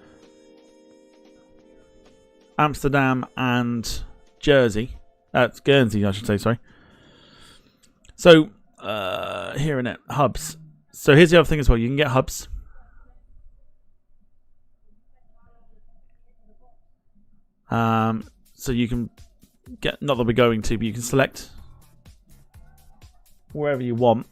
Amsterdam and Jersey. That's Guernsey, I should say, sorry. So, here in it, hubs. So here's the other thing as well. You can get hubs. So you can get, not that we're going to, but you can select wherever you want.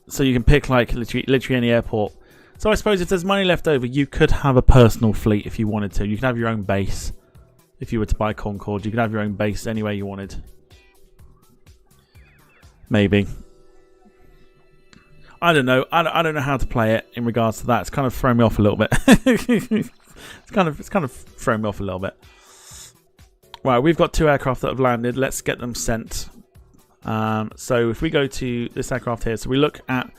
So you can pick like literally any airport. So I suppose if there's money left over, you could have a personal fleet if you wanted to. You can have your own base. If you were to buy Concorde, you could have your own base anywhere you wanted. Maybe. I don't know. I don't know how to play it in regards to that. It's kind of thrown me off a little bit. it's kind of thrown me off a little bit. Right, we've got two aircraft that have landed. Let's get them sent. So if we go to this aircraft here, so we look at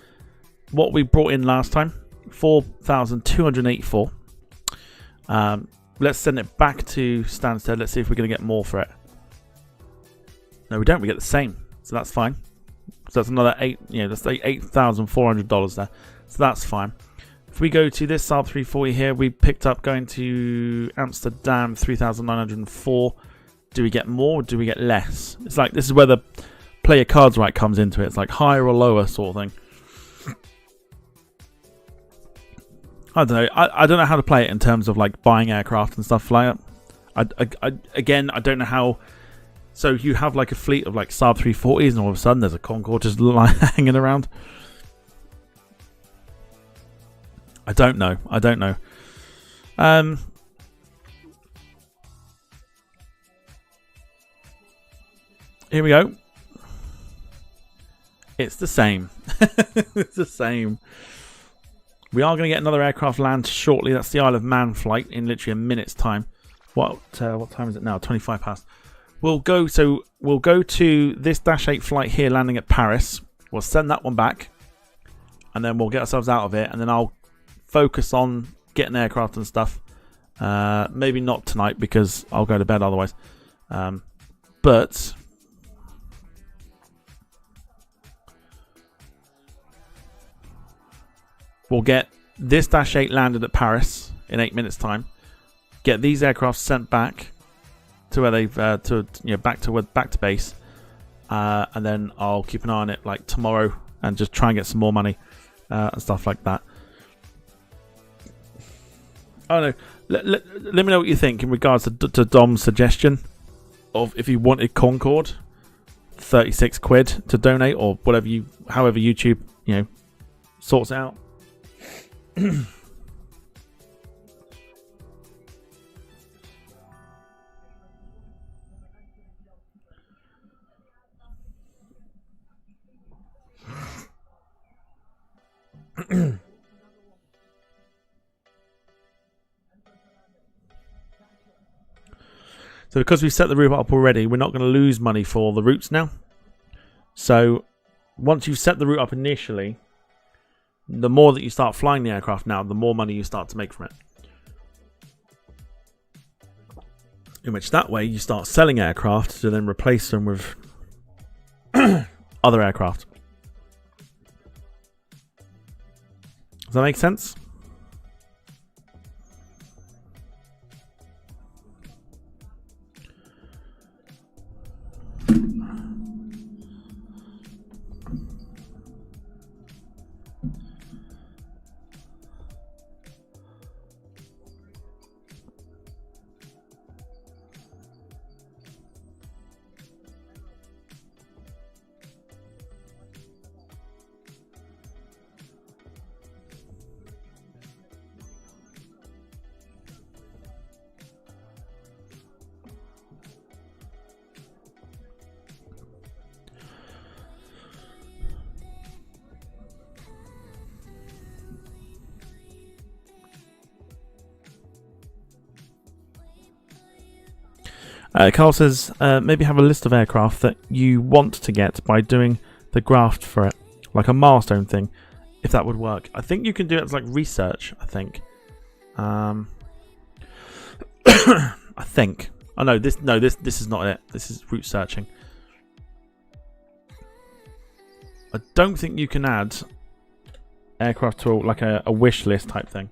what we brought in last time, 4,284. Let's send it back to Stansted. Let's see if we're going to get more for it. No, we don't. We get the same, so that's fine. So that's another that's like $8,400 there. So that's fine. If we go to this Saab 340 here, we picked up going to Amsterdam 3,904. Do we get more or do we get less? It's like this is where the play your cards right comes into it. It's like higher or lower sort of thing. I don't know. I don't know how to play it in terms of like buying aircraft and stuff like that. Again, I don't know how. So you have like a fleet of like Saab 340s, and all of a sudden there's a Concorde just hanging around. I don't know. Here we go. It's the same. It's the same. We are going to get another aircraft land shortly. That's the Isle of Man flight in literally a minute's time. What time is it now? 25 past. We'll go to this Dash 8 flight here landing at Paris. We'll send that one back. And then we'll get ourselves out of it. And then I'll focus on getting aircraft and stuff. Maybe not tonight because I'll go to bed otherwise. But we'll get this Dash 8 landed at Paris in 8 minutes time. Get these aircraft sent back to where they've back to base, and then I'll keep an eye on it like tomorrow and just try and get some more money and stuff like that. I don't know. Let me know what you think in regards to Dom's suggestion of if you wanted Concorde, 36 quid to donate or whatever however YouTube sorts it out. So because we've set the route up already, we're not going to lose money for the routes now. So once you've set the route up initially, the more that you start flying the aircraft now, the more money you start to make from it. In which that way you start selling aircraft to then replace them with other aircraft. Does that make sense? Carl says, maybe have a list of aircraft that you want to get by doing the graft for it, like a milestone thing, if that would work. I think you can do it as like research, I think. I think. Oh no, this is not it. This is route searching. I don't think you can add aircraft to like a wish list type thing.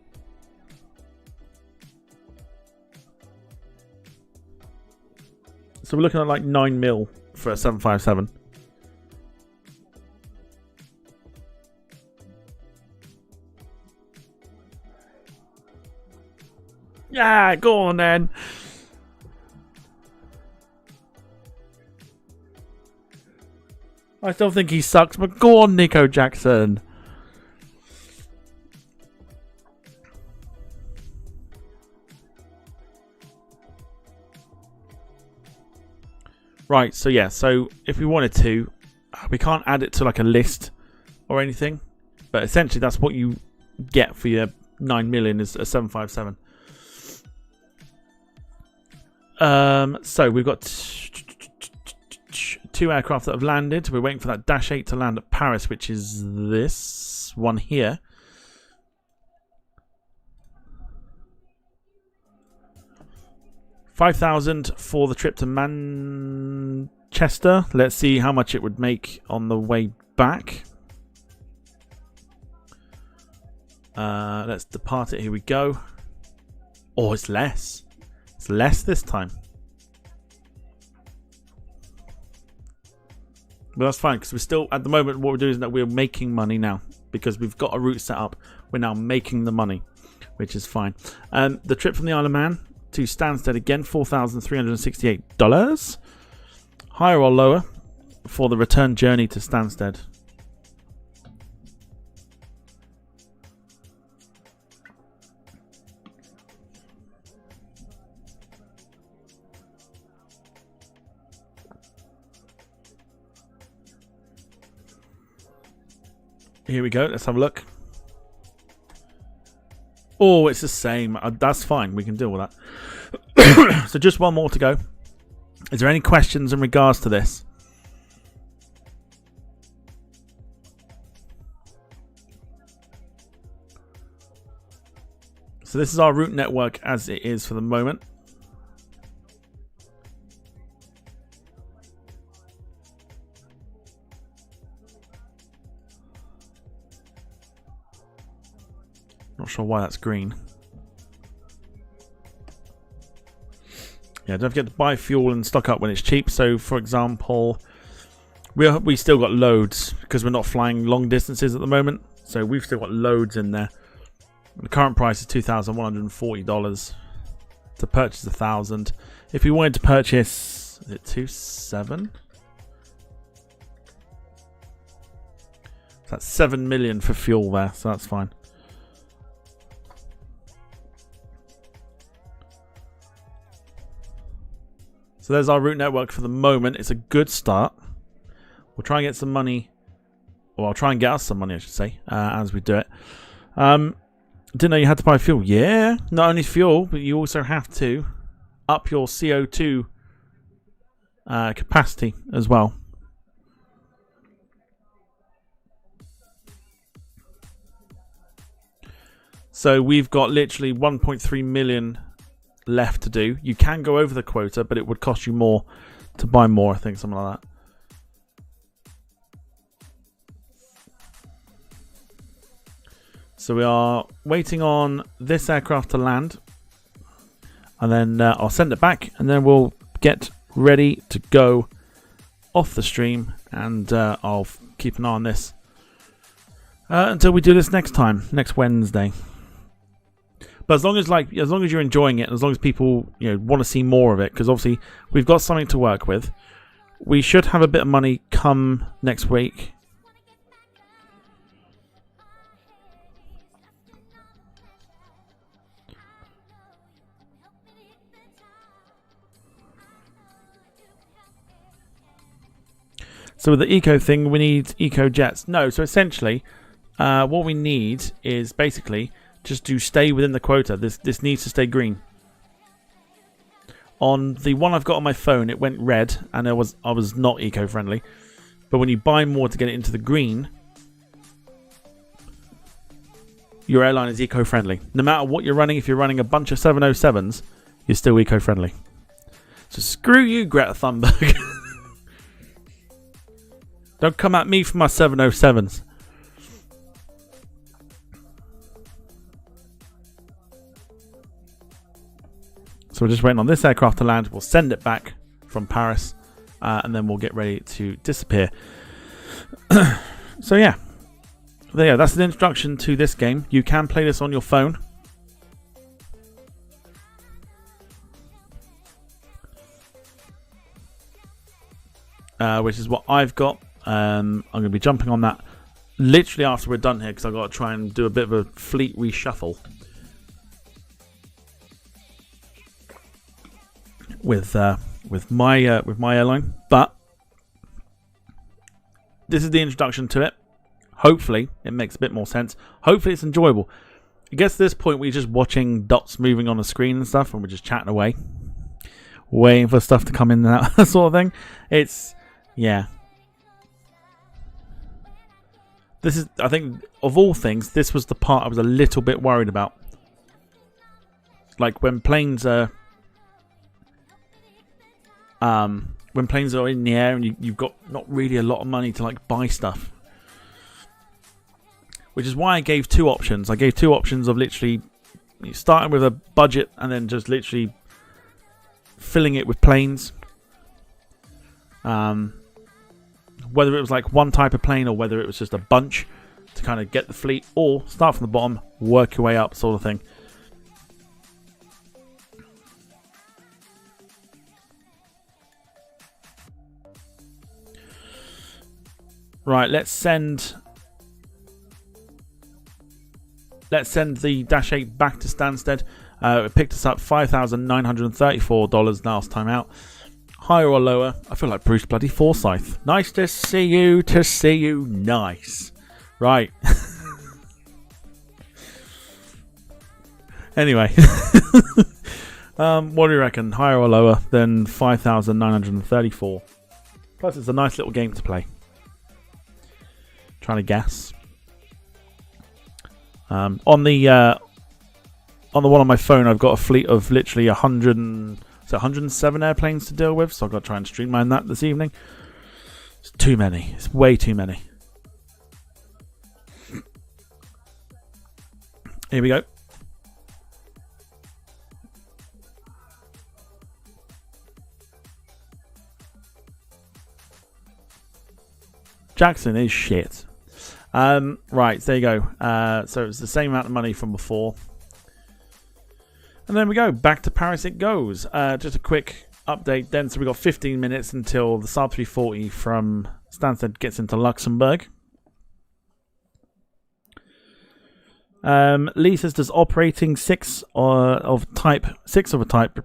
So we're looking at like 9 mil for a 757. Yeah, go on then. I still think he sucks, but go on, Nico Jackson. Right, so yeah, so if we wanted to, we can't add it to like a list or anything, but essentially that's what you get for your 9 million is a 757. So we've got 2 aircraft that have landed. We're waiting for that Dash 8 to land at Paris, which is this one here. $5,000 for the trip to Manchester. Let's see how much it would make on the way back. Let's depart it. Here we go. Oh, it's less. It's less this time. But that's fine, because we're still, at the moment, what we're doing is that we're making money now. Because we've got a route set up, we're now making the money, which is fine. The trip from the Isle of Man to Stansted, again, $4,368. Higher or lower for the return journey to Stansted? Here we go. Let's have a look. Oh, it's the same. That's fine. We can deal with that. So just one more to go. Is there any questions in regards to this? So this is our route network as it is for the moment. Not sure why that's green. Yeah, don't forget to buy fuel and stock up when it's cheap. So, for example, we still got loads because we're not flying long distances at the moment. So we've still got loads in there. The current price is $2,140 to purchase 1,000. If we wanted to purchase, is it 2.7? That's 7 million for fuel there, so that's fine. So there's our route network for the moment. It's a good start. We'll try and get some money. Well, I'll try and get us some money, I should say, as we do it. Didn't know you had to buy fuel. Yeah, not only fuel, but you also have to up your CO2 capacity as well. So we've got literally 1.3 million left to do. You can go over the quota, but it would cost you more to buy more, I think, something like that. So we are waiting on this aircraft to land, and then I'll send it back, and then we'll get ready to go off the stream, and I'll keep an eye on this until we do this next time, next Wednesday. But as long as you're enjoying it, and as long as people want to see more of it, because obviously we've got something to work with, we should have a bit of money come next week. So with the eco thing, we need eco jets. No, so essentially, what we need is basically just to stay within the quota. This needs to stay green. On the one I've got on my phone, it went red, and I was not eco-friendly. But when you buy more to get it into the green, your airline is eco-friendly. No matter what you're running, if you're running a bunch of 707s, you're still eco-friendly. So screw you, Greta Thunberg. Don't come at me for my 707s. So we're just waiting on this aircraft to land. We'll send it back from Paris, and then we'll get ready to disappear. So yeah, there you go. That's an introduction to this game. You can play this on your phone. Which is what I've got. I'm going to be jumping on that literally after we're done here, because I've got to try and do a bit of a fleet reshuffle with my airline. But this is the introduction to it. Hopefully it makes a bit more sense. Hopefully it's enjoyable. It gets to this point where you're just watching dots moving on the screen and stuff, and we're just chatting away, waiting for stuff to come in and out, sort of thing. Yeah. This is, I think, of all things, this was the part I was a little bit worried about. Like when planes are in the air and you've got not really a lot of money to like buy stuff. Which is why I gave two options. I gave two options of literally starting with a budget and then just literally filling it with planes. whether it was like one type of plane or whether it was just a bunch to kind of get the fleet, or start from the bottom, work your way up, sort of thing. Right, let's send the Dash 8 back to Stansted. It picked us up $5,934 last time out. Higher or lower? I feel like Bruce bloody Forsyth. Nice to see you, nice. Right. Anyway. What do you reckon? Higher or lower than 5,934? Plus it's a nice little game to play. Trying to guess. On the one on my phone, I've got a fleet of literally 107 airplanes to deal with, so I've got to try and streamline that this evening. It's too many. It's way too many. Here we go. Jackson is shit. Right, there you go. So it's the same amount of money from before. And then we go. Back to Paris it goes. Just a quick update then. So we got 15 minutes until the Saab 340 from Stansted gets into Luxembourg. Lee says, does operating 6 of a type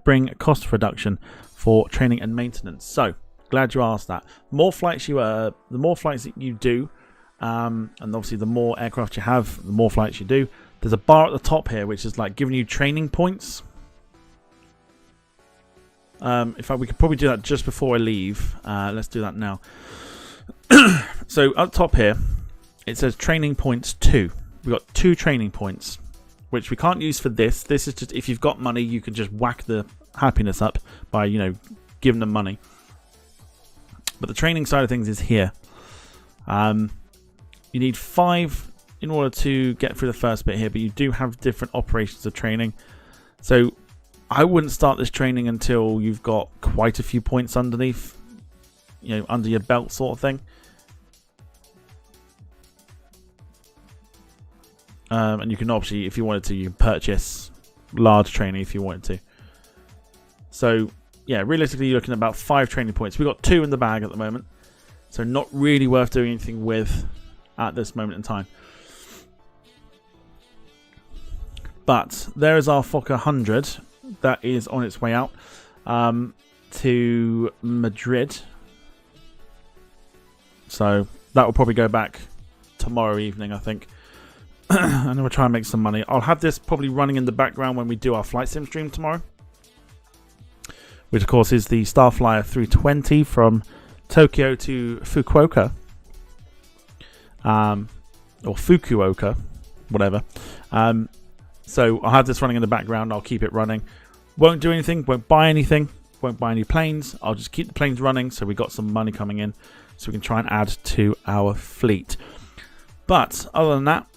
bring cost reduction for training and maintenance? So glad you asked that. The more flights that you do, and obviously the more aircraft you have, the more flights you do. There's a bar at the top here which is like giving you training points. In fact, we could probably do that just before I leave. Let's do that now. So up top here it says training points 2. We've got 2 training points which we can't use for this. This is just if you've got money, you can just whack the happiness up by, you know, giving them money. But the training side of things is here. You need 5 in order to get through the first bit here, but you do have different operations of training. So I wouldn't start this training until you've got quite a few points underneath, you know, under your belt sort of thing. And you can obviously, if you wanted to, you can purchase large training if you wanted to. So yeah, realistically, you're looking at about 5 training points. We've got 2 in the bag at the moment, so not really worth doing anything with at this moment in time. But there is our Fokker 100 that is on its way out to Madrid. So that will probably go back tomorrow evening, I think. And then we'll try and make some money. I'll have this probably running in the background when we do our flight sim stream tomorrow, which of course is the Starflyer 320 from Tokyo to Fukuoka. Or Fukuoka, whatever. So I'll have this running in the background. I'll keep it running. Won't do anything, won't buy anything, won't buy any planes. I'll just keep the planes running so we got some money coming in so we can try and add to our fleet. But other than that,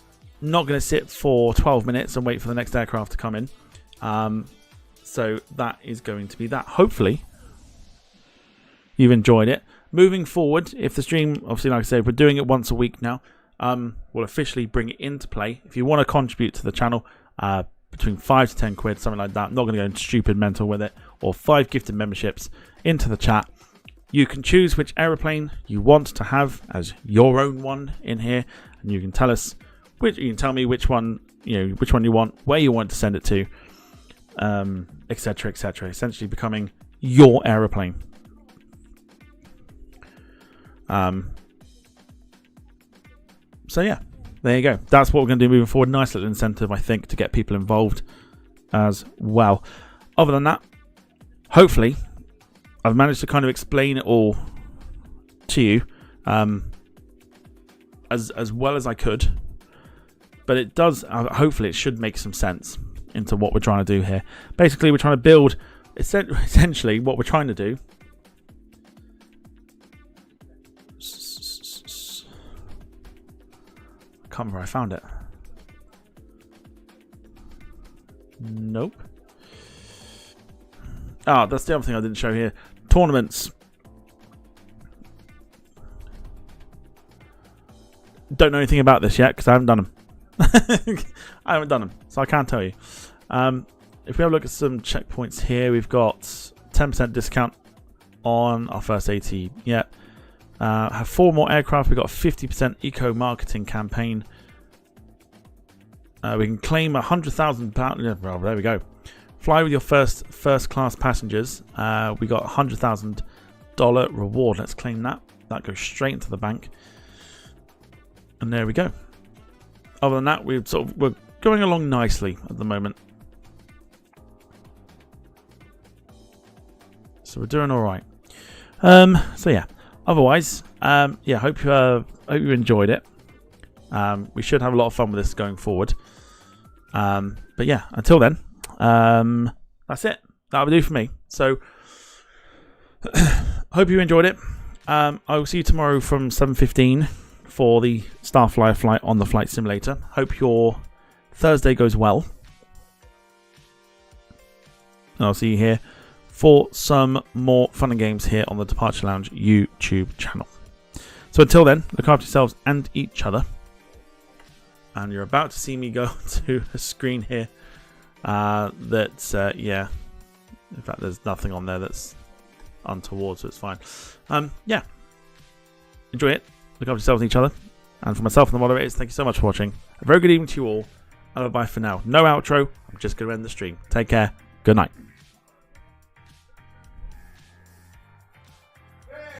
not going to sit for 12 minutes and wait for the next aircraft to come in. So that is going to be that. Hopefully you've enjoyed it. Moving forward, if the stream, obviously like I said, we're doing it once a week now. We'll officially bring it into play. If you want to contribute to the channel, between 5 to 10 quid, something like that. I'm not going to go into stupid mental with it. Or 5 gifted memberships into the chat. You can choose which aeroplane you want to have as your own one in here, and you can tell us you can tell me which one you want, where you want to send it to, etc., etc. Essentially becoming your aeroplane. So yeah, there you go. That's what we're going to do moving forward. Nice little incentive, I think, to get people involved as well. Other than that, hopefully I've managed to kind of explain it all to you as well as I could. But it does, hopefully it should make some sense into what we're trying to do here. Basically, we're trying to build, essentially what we're trying to do. I can't remember where I found it. Nope. Ah, that's the other thing I didn't show here. Tournaments. don't know anything about this yet because I haven't done them. I haven't done them, so I can't tell you. If we have a look at some checkpoints here, we've got 10% discount on our first 80. Yeah. Have 4 more aircraft. We've got a 50% eco marketing campaign. We can claim £100,000. Well, there we go. Fly with your first class passengers. We got $100,000 reward. Let's claim that. That goes straight into the bank. And there we go. Other than that, we're going along nicely at the moment. So we're doing all right. So yeah. Otherwise, yeah. Hope you enjoyed it. We should have a lot of fun with this going forward. But yeah, until then, that's it. That'll do for me. So hope you enjoyed it. I will see you tomorrow from 7:15 for the Starflyer flight on the flight simulator. Hope your Thursday goes well. And I'll see you here for some more fun and games here on the Departure Lounge YouTube channel. So until then, look after yourselves and each other. And you're about to see me go to a screen here that's, yeah, in fact, there's nothing on there that's untoward, so it's fine. Yeah, enjoy it. Look after yourselves and each other. And for myself and the moderators, thank you so much for watching. A very good evening to you all. And bye for now. No outro. I'm just going to end the stream. Take care. Good night.